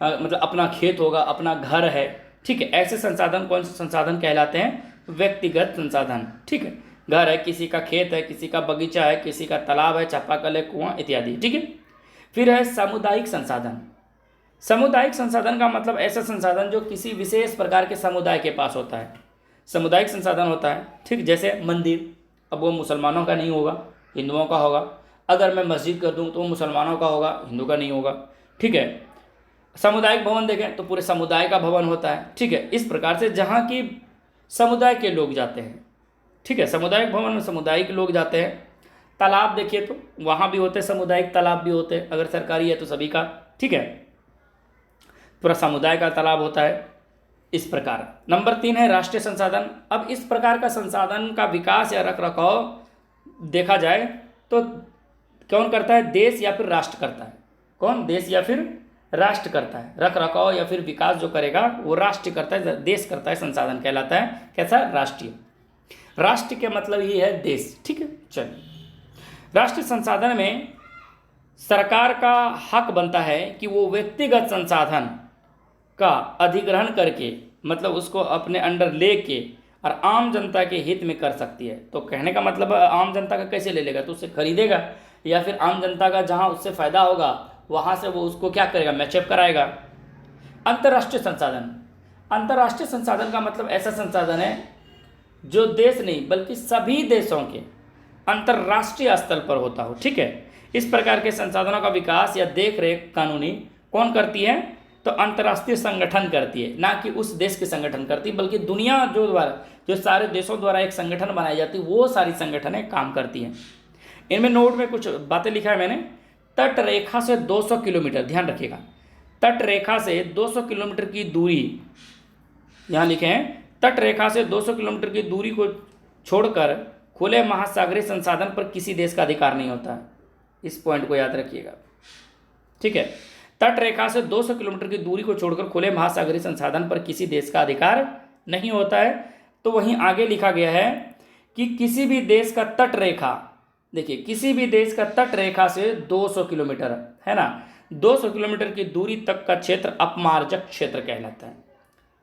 मतलब अपना खेत होगा, अपना घर है, ठीक है। ऐसे संसाधन कौन से संसाधन कहलाते हैं, व्यक्तिगत संसाधन, ठीक है। घर है, किसी का खेत है, किसी का बगीचा है, किसी का तालाब है, चापाकल है, कुआं इत्यादि, ठीक है। फिर है सामुदायिक संसाधन। सामुदायिक संसाधन का मतलब ऐसा संसाधन जो किसी विशेष प्रकार के समुदाय के पास होता है, सामुदायिक संसाधन होता है, ठीक। जैसे मंदिर, अब वो मुसलमानों का नहीं होगा, हिंदुओं का होगा। अगर मैं मस्जिद कर दूं तो वो मुसलमानों का होगा, हिंदू का नहीं होगा, ठीक है। सामुदायिक भवन देखें तो पूरे समुदाय का भवन होता है, ठीक है। इस प्रकार से जहाँ की समुदाय के लोग जाते हैं, ठीक है, सामुदायिक भवन में समुदायिक लोग जाते हैं। तालाब देखिए तो वहाँ भी होते हैं, सामुदायिक तालाब भी होते हैं, अगर सरकारी है तो सभी का, ठीक है, पूरा समुदाय का तालाब होता है। इस प्रकार नंबर 3 है राष्ट्रीय संसाधन। अब इस प्रकार का संसाधन का विकास या रख रखाव देखा जाए तो कौन करता है, देश या फिर राष्ट्र करता है। कौन, देश या फिर राष्ट्र करता है। रख रखाव या फिर विकास जो करेगा वो राष्ट्र करता है, देश करता है, संसाधन कहलाता है कैसा, राष्ट्रीय। राष्ट्र के मतलब ये है देश, ठीक है। चलिए, राष्ट्रीय संसाधन में सरकार का हक बनता है कि वो व्यक्तिगत संसाधन का अधिग्रहण करके, मतलब उसको अपने अंडर लेके और आम जनता के हित में कर सकती है। तो कहने का मतलब आम जनता का कैसे ले लेगा, तो उससे खरीदेगा या फिर आम जनता का जहां उससे फायदा होगा वहां से वो उसको क्या करेगा, मैचअप कराएगा। अंतर्राष्ट्रीय संसाधन, अंतर्राष्ट्रीय संसाधन का मतलब ऐसा संसाधन है जो देश नहीं बल्कि सभी देशों के अंतर्राष्ट्रीय स्तर पर होता हो, ठीक है। इस प्रकार के संसाधनों का विकास या देख रेख कानूनी कौन करती है, तो अंतर्राष्ट्रीय संगठन करती है, ना कि उस देश के संगठन करती, बल्कि दुनिया जो द्वारा, जो सारे देशों द्वारा एक संगठन बनाई जाती है वो सारी संगठनें काम करती हैं। इनमें नोट में कुछ बातें लिखा है मैंने। तट रेखा से 200 किलोमीटर, ध्यान रखिएगा, तट रेखा से 200 किलोमीटर की दूरी, यहाँ लिखे हैं, तट रेखा से 200 किलोमीटर की दूरी को छोड़कर खुले महासागरीय संसाधन पर किसी देश का अधिकार नहीं होता है। इस पॉइंट को याद रखिएगा, ठीक है। तट रेखा से 200 किलोमीटर की दूरी को छोड़कर खुले महासागरीय संसाधन पर किसी देश का अधिकार नहीं होता है। तो वहीं आगे लिखा गया है कि किसी भी देश का तट रेखा, देखिए किसी भी देश का तट रेखा से 200 किलोमीटर है ना, 200 किलोमीटर की दूरी तक का क्षेत्र अपमार्जक क्षेत्र कहलाता है।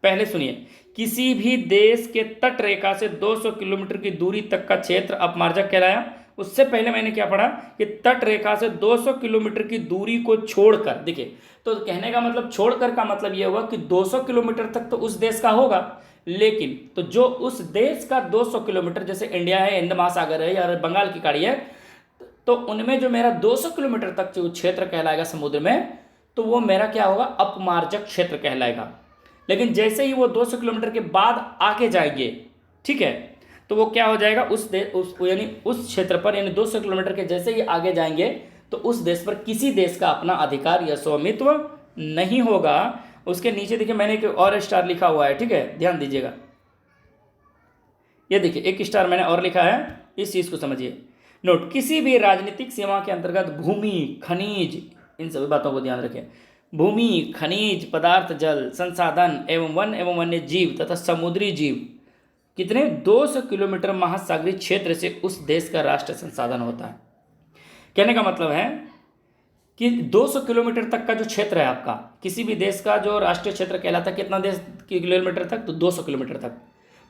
पहले सुनिए, किसी भी देश के तट रेखा से 200 किलोमीटर की दूरी तक का क्षेत्र अपमार्जक कहलाया। उससे पहले मैंने क्या पढ़ा कि तट रेखा से 200 किलोमीटर की दूरी को छोड़कर, देखिए तो कहने का मतलब छोड़कर का मतलब यह हुआ कि 200 किलोमीटर तक तो उस देश का होगा, लेकिन तो जो उस देश का 200 किलोमीटर, जैसे इंडिया है, हिंद महासागर है या बंगाल की खाड़ी है, तो उनमें जो मेरा 200 किलोमीटर तक जो क्षेत्र कहलाएगा समुद्र में, तो वो मेरा क्या होगा, अपमार्जक क्षेत्र कहलाएगा। लेकिन जैसे ही वो 200 किलोमीटर के बाद आगे जाएंगे, ठीक है, तो वो क्या हो जाएगा, उस यानी उस क्षेत्र पर, यानी 200 किलोमीटर के जैसे ही आगे जाएंगे तो उस देश पर किसी देश का अपना अधिकार या स्वामित्व नहीं होगा। उसके नीचे देखिए मैंने एक और स्टार लिखा हुआ है, ठीक है, ध्यान दीजिएगा। ये देखिए एक स्टार मैंने और लिखा है, इस चीज़ को समझिए। नोट, किसी भी राजनीतिक सीमा के अंतर्गत भूमि, खनिज, इन सभी बातों को ध्यान रखें। भूमि, खनिज पदार्थ, जल संसाधन एवं वन एवं वन्य जीव तथा समुद्री जीव कितने 200 किलोमीटर महासागरीय क्षेत्र से उस देश का राष्ट्रीय संसाधन होता है। कहने का मतलब है कि 200 किलोमीटर तक का जो क्षेत्र है आपका, किसी भी देश का जो राष्ट्रीय क्षेत्र कहलाता है, कितना देश किलोमीटर तक, तो 200 किलोमीटर तक।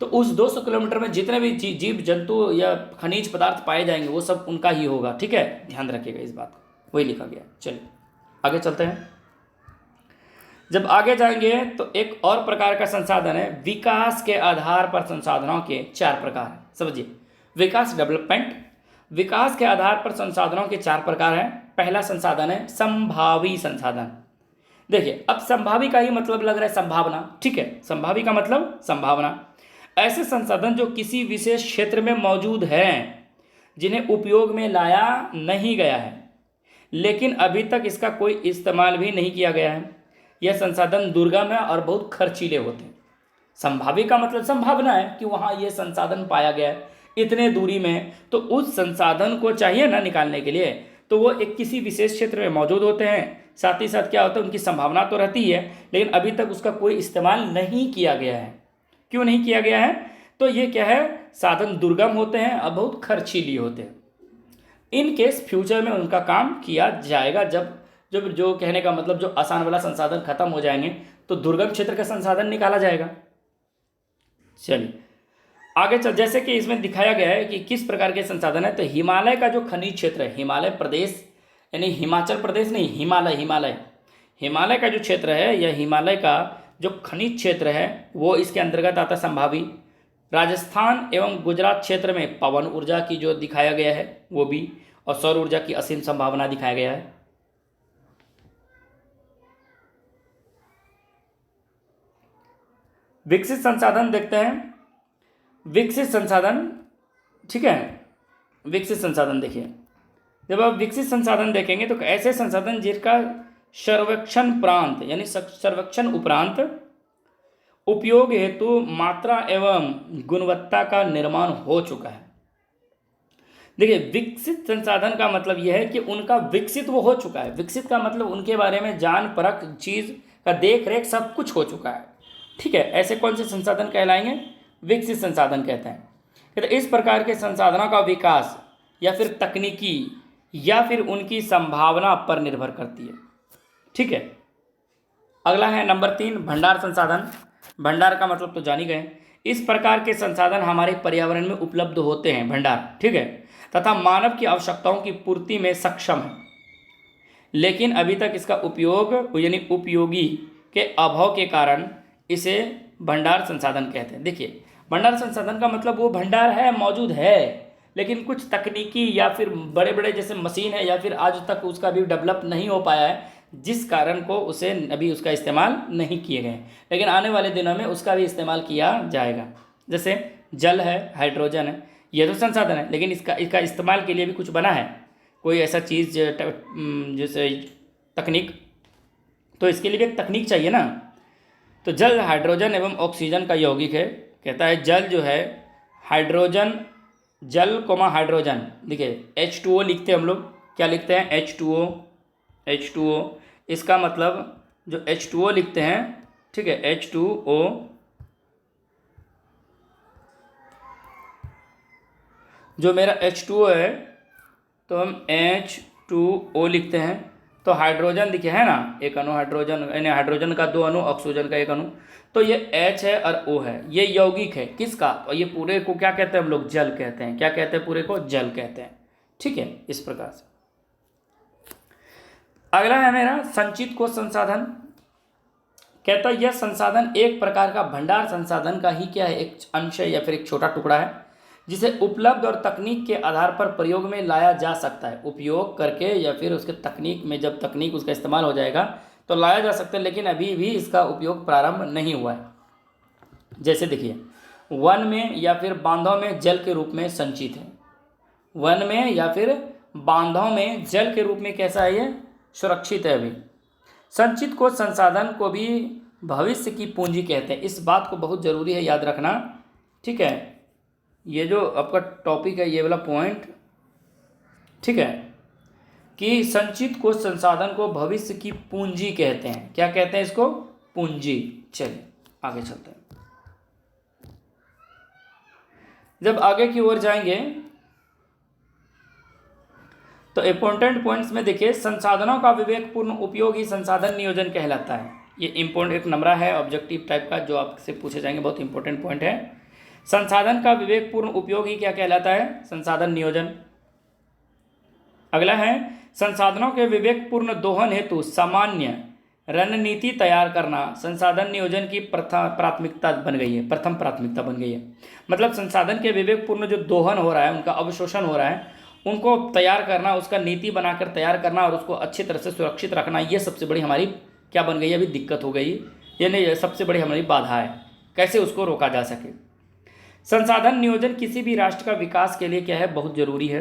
तो उस 200 किलोमीटर में जितने भी जीव जंतु या खनिज पदार्थ पाए जाएंगे वो सब उनका ही होगा। ठीक है, ध्यान रखिएगा इस बात को, वही लिखा गया। चलिए आगे चलते हैं। जब आगे जाएंगे तो एक और प्रकार का संसाधन है, विकास के आधार पर संसाधनों के 4 प्रकार हैं। समझिए, विकास डेवलपमेंट, विकास के आधार पर संसाधनों के 4 प्रकार हैं। पहला संसाधन है संभावी संसाधन। देखिए, अब संभावी का ही मतलब लग रहा है संभावना। ठीक है, संभावी का मतलब संभावना। ऐसे संसाधन जो किसी विशेष क्षेत्र में मौजूद हैं, जिन्हें उपयोग में लाया नहीं गया है, लेकिन अभी तक इसका कोई इस्तेमाल भी नहीं किया गया है। यह संसाधन दुर्गम है और बहुत खर्चीले होते हैं। संभावी का मतलब संभावना है कि वहाँ ये संसाधन पाया गया है इतने दूरी में, तो उस संसाधन को चाहिए ना निकालने के लिए, तो वो एक किसी विशेष क्षेत्र में मौजूद होते हैं। साथ ही साथ क्या होता है, उनकी संभावना तो रहती है, लेकिन अभी तक उसका कोई इस्तेमाल नहीं किया गया है। क्यों नहीं किया गया है? तो ये क्या है, साधन दुर्गम होते हैं और बहुत खर्चीली होते हैं। इन केस फ्यूचर में उनका काम किया जाएगा, जब जब जो कहने का मतलब जो आसान वाला संसाधन खत्म हो जाएंगे तो दुर्गम क्षेत्र का संसाधन निकाला जाएगा। चलिए आगे चल, जैसे कि इसमें दिखाया गया है कि किस प्रकार के संसाधन है। तो हिमालय का जो खनिज क्षेत्र है, हिमालय प्रदेश यानी हिमाचल प्रदेश नहीं, हिमालय का जो क्षेत्र है, यह हिमालय का जो खनिज क्षेत्र है वो इसके अंतर्गत आता है संभावी। राजस्थान एवं गुजरात क्षेत्र में पवन ऊर्जा की जो दिखाया गया है वो भी, और सौर ऊर्जा की असीम संभावना दिखाया गया है। विकसित संसाधन देखते हैं। विकसित संसाधन, ठीक है, विकसित संसाधन देखिए, जब आप विकसित संसाधन देखेंगे तो ऐसे संसाधन जिनका सर्वेक्षण प्रांत यानी सर्वेक्षण उपरांत उपयोग हेतु मात्रा एवं गुणवत्ता का निर्माण हो चुका है। देखिए, विकसित संसाधन का मतलब यह है कि उनका विकसित वो हो चुका है। विकसित का मतलब उनके बारे में जान परख, चीज का देख रेख सब कुछ हो चुका है। ठीक है, ऐसे कौन से संसाधन कहलाएंगे? विकसित संसाधन कहते हैं। तो इस प्रकार के संसाधनों का विकास या फिर तकनीकी या फिर उनकी संभावना पर निर्भर करती है। ठीक है, अगला है नंबर 3, भंडार संसाधन। भंडार का मतलब तो जान ही गए। इस प्रकार के संसाधन हमारे पर्यावरण में उपलब्ध होते हैं, भंडार, ठीक है, तथा मानव की आवश्यकताओं की पूर्ति में सक्षम है, लेकिन अभी तक इसका उपयोग यानी उपयोगी के अभाव के कारण इसे भंडार संसाधन कहते हैं। देखिए, भंडार संसाधन का मतलब वो भंडार है, मौजूद है, लेकिन कुछ तकनीकी या फिर बड़े बड़े जैसे मशीन है या फिर आज तक उसका भी डेवलप नहीं हो पाया है, जिस कारण को उसे अभी उसका इस्तेमाल नहीं किए गए, लेकिन आने वाले दिनों में उसका भी इस्तेमाल किया जाएगा। जैसे जल है, हाइड्रोजन है, ये तो संसाधन है, लेकिन इसका इस्तेमाल के लिए भी कुछ बना है, कोई ऐसा चीज़ जैसे तकनीक, तो इसके लिए भी एक तकनीक चाहिए ना। तो जल हाइड्रोजन एवं ऑक्सीजन का यौगिक है। कहता है जल जो है हाइड्रोजन, जल कोमा हाइड्रोजन, देखिए H2O लिखते हैं हम लोग, क्या लिखते हैं? H2O। इसका मतलब जो H2O लिखते हैं, ठीक है, H2O, जो मेरा H2O है तो हम H2O लिखते हैं। तो हाइड्रोजन दिखे है ना, एक अणु हाइड्रोजन, यानी हाइड्रोजन का 2 अणु, ऑक्सीजन का 1 अणु, तो ये H है और O है, ये यौगिक है किसका? और ये पूरे को क्या कहते हैं हम लोग? जल कहते हैं। क्या कहते हैं? पूरे को जल कहते हैं। ठीक है, इस प्रकार से। अगला है मेरा संचित कोश संसाधन। कहता है यह संसाधन एक प्रकार का भंडार संसाधन का ही क्या है, एक अंश है या फिर एक छोटा टुकड़ा है, जिसे उपलब्ध और तकनीक के आधार पर प्रयोग में लाया जा सकता है। उपयोग करके या फिर उसके तकनीक में, जब तकनीक उसका इस्तेमाल हो जाएगा तो लाया जा सकता है, लेकिन अभी भी इसका उपयोग प्रारंभ नहीं हुआ है। जैसे देखिए, वन में या फिर बांधों में जल के रूप में संचित है। वन में या फिर बांधों में जल के रूप में कैसा है? ये सुरक्षित है अभी। संचित कोश संसाधन को भी भविष्य की पूंजी कहते हैं। इस बात को बहुत ज़रूरी है याद रखना। ठीक है, ये जो आपका टॉपिक है, ये वाला पॉइंट, ठीक है, कि संचित कोश संसाधन को भविष्य की पूंजी कहते हैं। क्या कहते हैं इसको? पूंजी। चलिए आगे चलते हैं। जब आगे की ओर जाएंगे तो इंपॉर्टेंट पॉइंट्स में देखिए, संसाधनों का विवेकपूर्ण उपयोग ही संसाधन नियोजन कहलाता है। ये इंपॉर्टेंट एक नंबर है, ऑब्जेक्टिव टाइप का, जो आपसे पूछे जाएंगे, बहुत इंपॉर्टेंट पॉइंट है। संसाधन का विवेकपूर्ण उपयोग ही क्या कहलाता है? संसाधन नियोजन। अगला है संसाधनों के विवेकपूर्ण दोहन हेतु सामान्य रणनीति तैयार करना संसाधन नियोजन की प्रथम प्राथमिकता बन गई है। मतलब संसाधन के विवेकपूर्ण जो दोहन हो रहा है, उनका अवशोषण हो रहा है, उनको तैयार करना, उसका नीति बनाकर तैयार करना और उसको अच्छी तरह से सुरक्षित रखना, ये सबसे बड़ी हमारी क्या बन गई है? अभी दिक्कत हो गई, यानी सबसे बड़ी हमारी बाधा है, कैसे उसको रोका जा सके। संसाधन नियोजन किसी भी राष्ट्र का विकास के लिए क्या है? बहुत जरूरी है,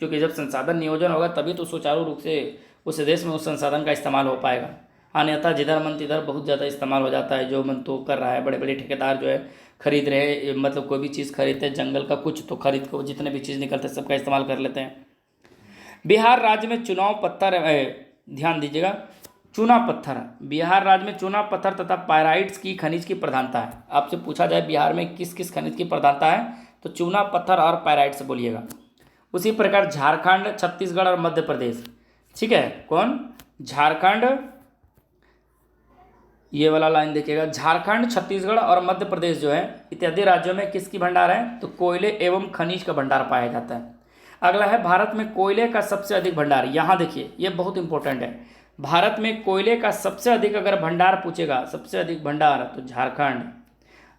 क्योंकि जब संसाधन नियोजन होगा तभी तो सुचारू रूप से उस देश में उस संसाधन का इस्तेमाल हो पाएगा। अन्यथा जिधर मन तिधर बहुत ज़्यादा इस्तेमाल हो जाता है, जो मन तो कर रहा है। बड़े बड़े ठेकेदार जो है खरीद रहे हैं, मतलब कोई भी चीज़ खरीदते हैं, जंगल का कुछ तो खरीद को जितने भी चीज़ निकलते हैं सबका इस्तेमाल कर लेते हैं। बिहार राज्य में चुनाव पत्थर, ध्यान दीजिएगा, चूना पत्थर, बिहार राज्य में चूना पत्थर तथा पायराइट्स की खनिज की प्रधानता है। आपसे पूछा जाए बिहार में किस किस खनिज की प्रधानता है, तो चूना पत्थर और पायराइट्स बोलिएगा। उसी प्रकार झारखंड, छत्तीसगढ़ और मध्य प्रदेश, ठीक है। कौन? झारखंड, ये वाला लाइन देखिएगा, झारखंड, छत्तीसगढ़ और मध्य प्रदेश जो है इत्यादि राज्यों में किसकी भंडार है? तो कोयले एवं खनिज का भंडार पाया जाता है। अगला है भारत में कोयले का सबसे अधिक भंडार। यहाँ देखिए, ये बहुत इंपॉर्टेंट है। भारत में कोयले का सबसे अधिक अगर भंडार पूछेगा, सबसे अधिक भंडार, तो झारखंड।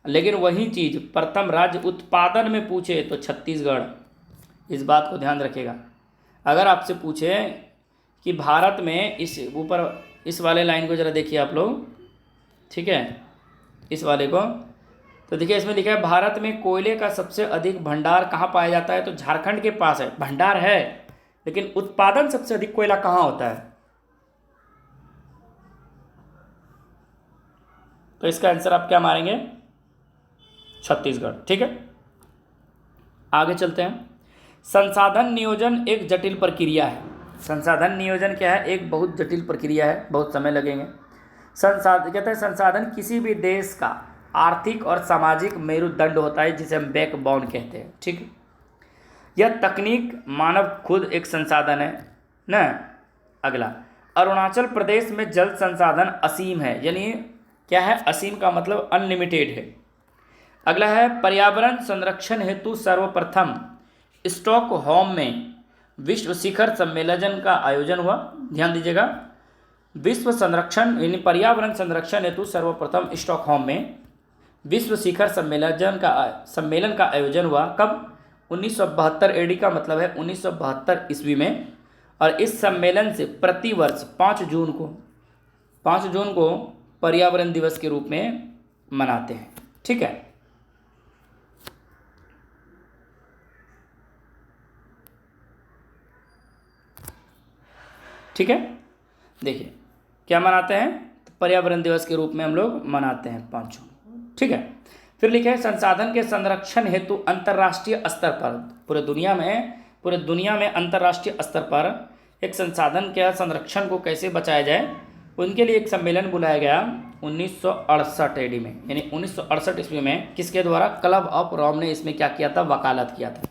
लेकिन वही चीज़ प्रथम राज्य उत्पादन में पूछे तो छत्तीसगढ़। इस बात को ध्यान रखिएगा। अगर आपसे पूछे कि भारत में इस ऊपर इस वाले लाइन को ज़रा देखिए आप लोग, ठीक है, इस वाले को, तो देखिए इसमें लिखा है भारत में कोयले का सबसे अधिक भंडार कहाँ पाया जाता है? तो झारखंड के पास है। भंडार है, लेकिन उत्पादन सबसे अधिक कोयला कहाँ होता है? तो इसका आंसर आप क्या मारेंगे? छत्तीसगढ़, ठीक है। आगे चलते हैं। संसाधन नियोजन एक जटिल प्रक्रिया है। संसाधन नियोजन क्या है? एक बहुत जटिल प्रक्रिया है, बहुत समय लगेंगे। कहते हैं संसाधन किसी भी देश का आर्थिक और सामाजिक मेरुदंड होता है, जिसे हम बैकबोन कहते हैं, ठीक है। यह तकनीक मानव खुद एक संसाधन है ना। अगला, अरुणाचल प्रदेश में जल संसाधन असीम है, यानी क्या है? असीम का मतलब अनलिमिटेड है। अगला है पर्यावरण संरक्षण हेतु सर्वप्रथम स्टॉकहोम में विश्व शिखर सम्मेलन का आयोजन हुआ। ध्यान दीजिएगा, विश्व संरक्षण यानी पर्यावरण संरक्षण हेतु सर्वप्रथम स्टॉकहोम में विश्व शिखर सम्मेलन का आयोजन हुआ। कब? 1972 एडी का मतलब है 1972 ईस्वी में। और इस सम्मेलन से प्रतिवर्ष 5 जून को पर्यावरण दिवस के रूप में मनाते हैं, ठीक है। ठीक है, देखिए क्या मनाते हैं? तो पर्यावरण दिवस के रूप में हम लोग मनाते हैं 5 जून, ठीक है। फिर लिखे हैं संसाधन के संरक्षण हेतु अंतर्राष्ट्रीय स्तर पर पूरे दुनिया में अंतर्राष्ट्रीय स्तर पर एक संसाधन के संरक्षण को कैसे बचाया जाए, उनके लिए एक सम्मेलन बुलाया गया 1968 एडी में, यानी 1968 ईस्वी में। किसके द्वारा? क्लब ऑफ रोम ने इसमें क्या किया था? वकालत किया था।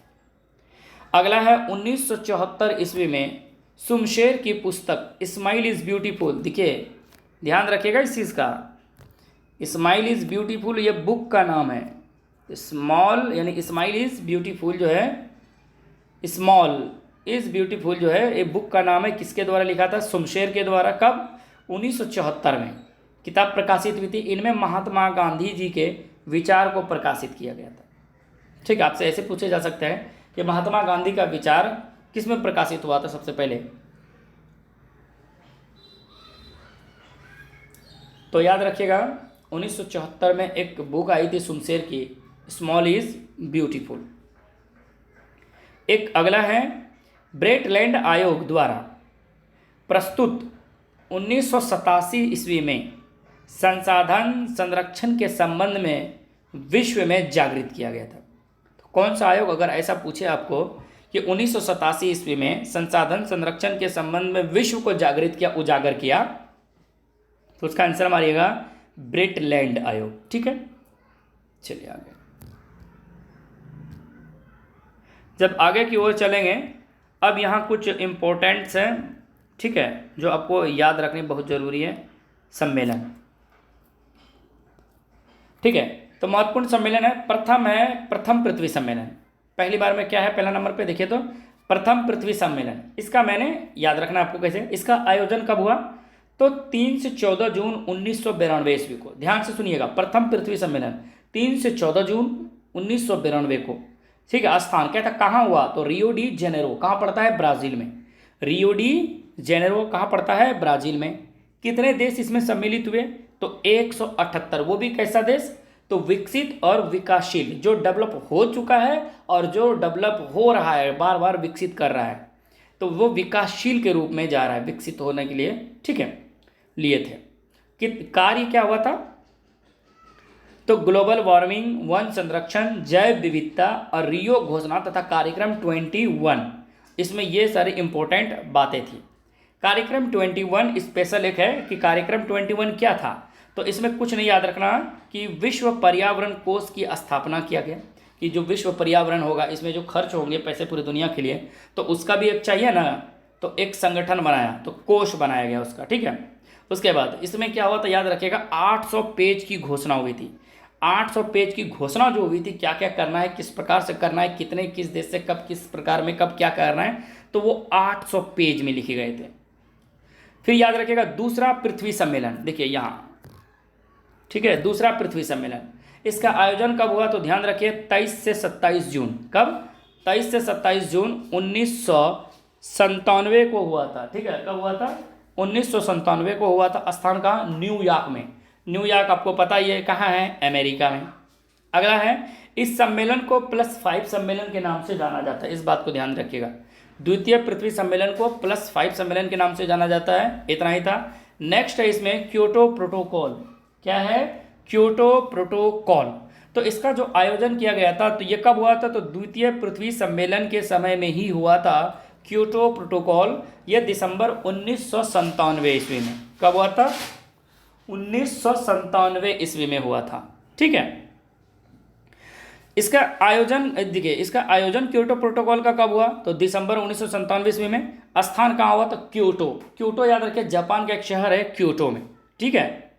अगला है 1974 ईस्वी में शुमशेर की पुस्तक इस्माइल इज़ ब्यूटीफुल। देखिए ध्यान रखिएगा इस चीज़ का, इस्माइल इज़ ब्यूटीफुल ये बुक का नाम है। स्मॉल यानी इस्माइल इज़ ब्यूटीफुल जो है, स्मॉल इज़ ब्यूटीफुल जो है ये बुक का नाम है। किसके द्वारा लिखा था? शुमशेर के द्वारा। कब? 1974 में किताब प्रकाशित हुई थी। इनमें महात्मा गांधी जी के विचार को प्रकाशित किया गया था, ठीक है। आपसे ऐसे पूछे जा सकते हैं कि महात्मा गांधी का विचार किस में प्रकाशित हुआ था सबसे पहले? तो याद रखिएगा 1974 में एक बुक आई थी शुमशेर की, स्मॉल इज ब्यूटीफुल। एक अगला है ब्रेटलैंड आयोग द्वारा प्रस्तुत 1987 ईस्वी में संसाधन संरक्षण के संबंध में विश्व में जागृत किया गया था। तो कौन सा आयोग? अगर ऐसा पूछे आपको कि 1987 ईस्वी में संसाधन संरक्षण के संबंध में विश्व को जागृत किया, उजागर किया, तो उसका आंसर मारिएगा ब्रेटलैंड आयोग, ठीक है। चलिए आगे, जब आगे की ओर चलेंगे, अब यहाँ कुछ इम्पोर्टेंट्स हैं, ठीक है, जो आपको याद रखने बहुत ज़रूरी है। सम्मेलन, ठीक है। तो महत्वपूर्ण सम्मेलन है प्रथम पृथ्वी सम्मेलन। पहली बार में क्या है, पहला नंबर पे देखिए तो प्रथम पृथ्वी सम्मेलन। इसका मैंने याद रखना आपको कैसे, इसका आयोजन कब हुआ, तो 3 से 14 जून 1992 ईस्वी को। ध्यान से सुनिएगा, प्रथम पृथ्वी सम्मेलन 3 से 14 जून 1992 को, ठीक है। स्थान कहता कहाँ हुआ, तो रियो डी जेनेरो, कहाँ पड़ता है, ब्राजील में। रियो डी जेनेरो कहाँ पड़ता है, ब्राजील में। कितने देश इसमें सम्मिलित हुए, तो 178। वो भी कैसा देश, तो विकसित और विकासशील, जो डेवलप हो चुका है और जो डेवलप हो रहा है, बार बार विकसित कर रहा है, तो वो विकासशील के रूप में जा रहा है, विकसित होने के लिए, ठीक है, लिए थे। कि कार्य क्या हुआ था, तो ग्लोबल वार्मिंग, वन संरक्षण, जैव विविधता और रियो घोषणा तथा कार्यक्रम 21, इसमें ये सारी इंपॉर्टेंट बातें थी। कार्यक्रम 21 स्पेशल एक है कि कार्यक्रम 21 क्या था, तो इसमें कुछ नहीं याद रखना कि विश्व पर्यावरण कोष की स्थापना किया गया, कि जो विश्व पर्यावरण होगा इसमें जो खर्च होंगे पैसे पूरी दुनिया के लिए, तो उसका भी एक चाहिए ना, तो एक संगठन बनाया, तो कोष बनाया गया उसका, ठीक है। उसके बाद इसमें क्या हुआ, तो याद रखिएगा 800 पेज की घोषणा हुई थी। 800 पेज की घोषणा जो हुई थी, क्या क्या करना है, किस प्रकार से करना है, कितने किस देश से कब किस प्रकार में कब क्या करना है, तो वो 800 पेज में लिखे गए थे। फिर याद रखिएगा दूसरा पृथ्वी सम्मेलन, देखिए यहाँ, ठीक है, दूसरा पृथ्वी सम्मेलन, इसका आयोजन कब हुआ, तो ध्यान रखिए 23 से 27 जून, कब, 23 से 27 जून 1997 को हुआ था, ठीक है। कब हुआ था, 1997 को हुआ था। स्थान कहाँ, न्यूयॉर्क में। न्यूयॉर्क आपको पता ही है कहाँ है, अमेरिका में। अगला है, इस सम्मेलन को +5 सम्मेलन के नाम से जाना जाता है, इस बात को ध्यान रखिएगा। द्वितीय पृथ्वी सम्मेलन को +5 सम्मेलन के नाम से जाना जाता है, इतना ही था। नेक्स्ट है इसमें क्योटो प्रोटोकॉल, क्या है, क्योटो प्रोटोकॉल। तो इसका जो आयोजन किया गया था, तो ये कब हुआ था, तो द्वितीय पृथ्वी सम्मेलन के समय में ही हुआ था क्योटो प्रोटोकॉल। ये दिसंबर 1997 ईस्वी में, कब हुआ था, 1997 ईस्वी में हुआ था, ठीक है। इसका आयोजन देखिए, इसका आयोजन क्योटो प्रोटोकॉल का कब हुआ, तो दिसंबर 1997 ईस्वी में। स्थान कहाँ हुआ, तो क्योटो। क्योटो याद रखिए जापान का एक शहर है, क्योटो में, ठीक है।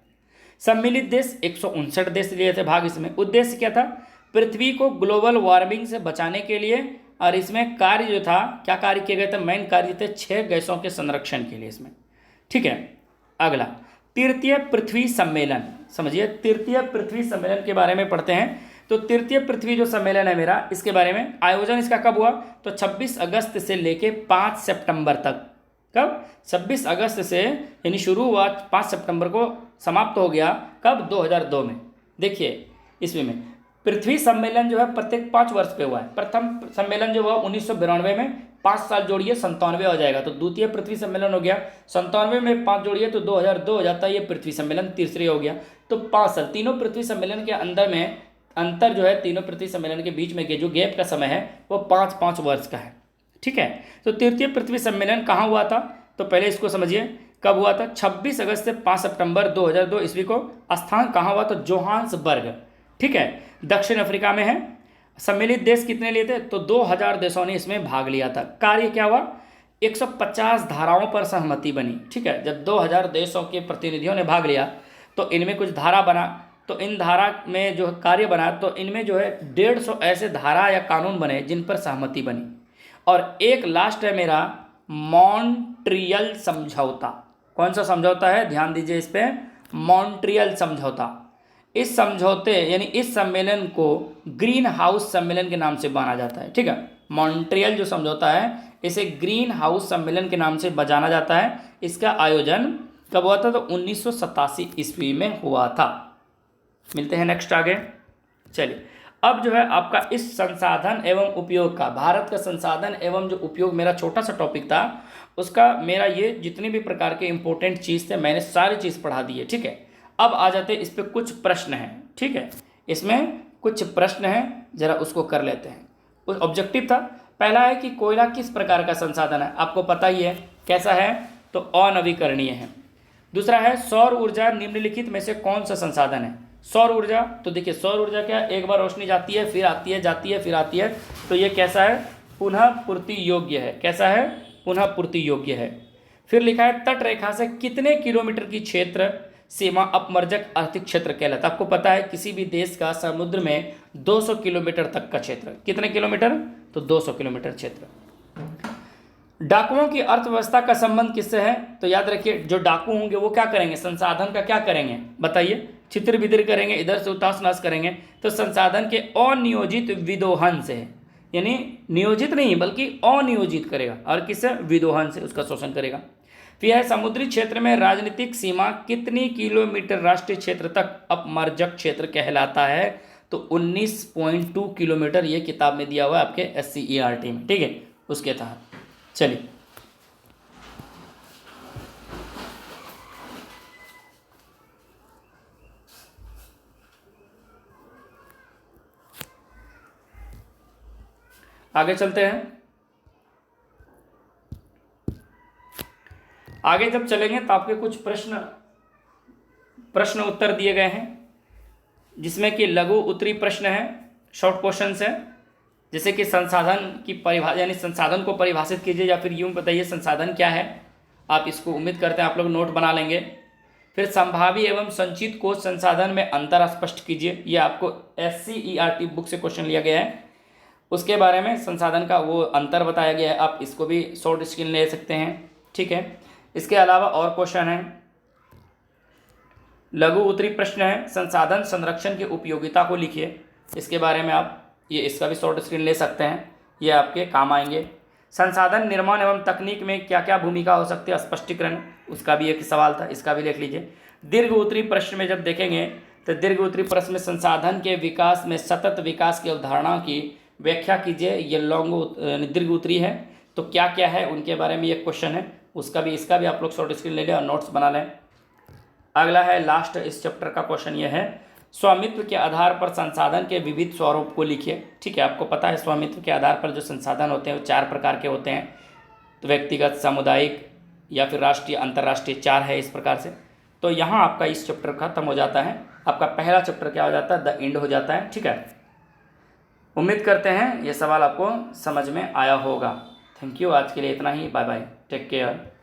सम्मिलित देश 159 देश लिए थे भाग इसमें। उद्देश्य क्या था, पृथ्वी को ग्लोबल वार्मिंग से बचाने के लिए, और इसमें कार्य जो था, क्या कार्य किए गए थे, मेन कार्य थे 6 गैसों के संरक्षण के लिए इसमें, ठीक है। अगला तृतीय पृथ्वी सम्मेलन, समझिए तृतीय पृथ्वी सम्मेलन के बारे में पढ़ते हैं। तो तृतीय पृथ्वी जो सम्मेलन है मेरा, इसके बारे में आयोजन इसका कब हुआ, तो 26 अगस्त से लेके 5 सितंबर तक। कब, 26 अगस्त से यानी शुरू हुआ, 5 सितंबर को समाप्त हो गया, कब, 2002 में। देखिए इसमें पृथ्वी सम्मेलन जो है प्रत्येक 5 वर्ष पे हुआ है। प्रथम सम्मेलन जो हुआ 1992 में, 5 साल जोड़िए 97 हो जाएगा, तो द्वितीय पृथ्वी सम्मेलन हो गया। 97 में 5 जोड़िए तो 2002 हो जाता है, ये पृथ्वी सम्मेलन तीसरी हो गया। तो 5 साल, तीनों पृथ्वी सम्मेलन के अंदर में अंतर जो है, तीनों पृथ्वी सम्मेलन के बीच में के जो गैप का समय है वो 5-5 वर्ष का है, ठीक है। तो तृतीय पृथ्वी सम्मेलन कहाँ हुआ था, तो पहले इसको समझिए कब हुआ था, 26 अगस्त से 5 सितंबर 2002 ईस्वी को। स्थान कहाँ हुआ, तो जोहान्सबर्ग, ठीक है, दक्षिण अफ्रीका में है। सम्मिलित देश कितने लिए थे, तो 2000 देशों ने इसमें भाग लिया था। कार्य क्या हुआ, 150 धाराओं पर सहमति बनी, ठीक है। जब 2000 देशों के प्रतिनिधियों ने भाग लिया तो इनमें कुछ धारा बना, तो इन धारा में जो कार्य बना, तो इनमें जो है 150 ऐसे धारा या कानून बने जिन पर सहमति बनी। और एक लास्ट है मेरा मॉन्ट्रियल समझौता। कौन सा समझौता है, ध्यान दीजिए इस पे, मॉन्ट्रियल समझौता। इस समझौते यानी इस सम्मेलन को ग्रीन हाउस सम्मेलन के नाम से माना जाता है, ठीक है। मॉन्ट्रियल जो समझौता है इसे ग्रीन हाउस सम्मेलन के नाम से जाना जाता है। इसका आयोजन कब हुआ था, तो 1987 ईस्वी में हुआ था। मिलते हैं नेक्स्ट आगे। चलिए अब जो है आपका इस संसाधन एवं उपयोग का, भारत का संसाधन एवं जो उपयोग मेरा छोटा सा टॉपिक था, उसका मेरा ये जितने भी प्रकार के इंपॉर्टेंट चीज़ थे मैंने सारी चीज़ पढ़ा दी है, ठीक है। अब आ जाते हैं इस पर कुछ प्रश्न हैं, ठीक है। इसमें कुछ प्रश्न हैं, जरा उसको कर लेते हैं। उस ऑब्जेक्टिव था, पहला है कि कोयला किस प्रकार का संसाधन है, आपको पता ही है कैसा है, तो अनवीकरणीय है। दूसरा है सौर ऊर्जा निम्नलिखित में से कौन सा संसाधन है। सौर ऊर्जा, तो देखिए सौर ऊर्जा क्या, एक बार रोशनी जाती है फिर आती है, जाती है फिर आती है, तो ये कैसा है, पुनः पूर्ति योग्य है। कैसा है, पुनः पूर्ति योग्य है। फिर लिखा है तट रेखा से कितने किलोमीटर की क्षेत्र सीमा अपमर्जक आर्थिक क्षेत्र कहलाता है। आपको पता है किसी भी देश का समुद्र में 200 किलोमीटर तक का क्षेत्र, कितने किलोमीटर, तो 200 किलोमीटर क्षेत्र। डाकुओं की अर्थव्यवस्था का संबंध किससे है, तो याद रखिए जो डाकू होंगे वो क्या करेंगे, संसाधन का क्या करेंगे, बताइए, छितिर बितिर करेंगे, इधर से उतास नाश करेंगे। तो संसाधन के अनियोजित विदोहन से, यानी नियोजित नहीं बल्कि अनियोजित करेगा, और किससे, विदोहन से उसका शोषण करेगा। फिर है समुद्री क्षेत्र में राजनीतिक सीमा कितनी किलोमीटर राष्ट्रीय क्षेत्र तक अपमर्जक क्षेत्र कहलाता है, तो 19.2 किलोमीटर, ये किताब में दिया हुआ है आपके SCERT में, ठीक है, उसके तहत। चलिए आगे चलते हैं। आगे जब चलेंगे तो आपके कुछ प्रश्न उत्तर दिए गए हैं, जिसमें कि लघु उत्तरी प्रश्न है, शॉर्ट क्वेश्चंस है, जैसे कि संसाधन की परिभाषा, यानी संसाधन को परिभाषित कीजिए, या फिर यूं बताइए संसाधन क्या है। आप इसको उम्मीद करते हैं आप लोग नोट बना लेंगे। फिर संभावी एवं संचित कोष संसाधन में अंतर स्पष्ट कीजिए, ये आपको SCERT बुक से क्वेश्चन लिया गया है, उसके बारे में संसाधन का वो अंतर बताया गया है। आप इसको भी शॉर्ट स्क्रीन ले सकते हैं, ठीक है। इसके अलावा और क्वेश्चन है, लघु उत्तरी प्रश्न है, संसाधन संरक्षण की उपयोगिता को लिखिए, इसके बारे में आप ये इसका भी शॉर्ट स्क्रीन ले सकते हैं, ये आपके काम आएंगे। संसाधन निर्माण एवं तकनीक में क्या क्या भूमिका हो सकती है, स्पष्टीकरण, उसका भी एक सवाल था, इसका भी लिख लीजिए। दीर्घ उत्तरी प्रश्न में जब देखेंगे तो दीर्घ उत्तरी प्रश्न में संसाधन के विकास में सतत विकास की अवधारणा की व्याख्या कीजिए, ये दीर्घ उत्तरी है, तो क्या क्या है उनके बारे में ये क्वेश्चन है, उसका भी इसका भी आप लोग शॉर्ट स्क्रीन ले लें और नोट्स बना लें। अगला है लास्ट इस चैप्टर का क्वेश्चन ये है, स्वामित्व के आधार पर संसाधन के विविध स्वरूप को लिखिए, ठीक है। आपको पता है स्वामित्व के आधार पर जो संसाधन होते हैं वो 4 प्रकार के होते हैं, तो व्यक्तिगत, सामुदायिक या फिर राष्ट्रीय, अंतर्राष्ट्रीय, 4 है इस प्रकार से। तो यहाँ आपका इस चैप्टर खत्म हो जाता है, आपका पहला चैप्टर क्या हो जाता है, द एंड हो जाता है, ठीक है। उम्मीद करते हैं ये सवाल आपको समझ में आया होगा। थैंक यू, आज के लिए इतना ही, बाय बाय, टेक केयर।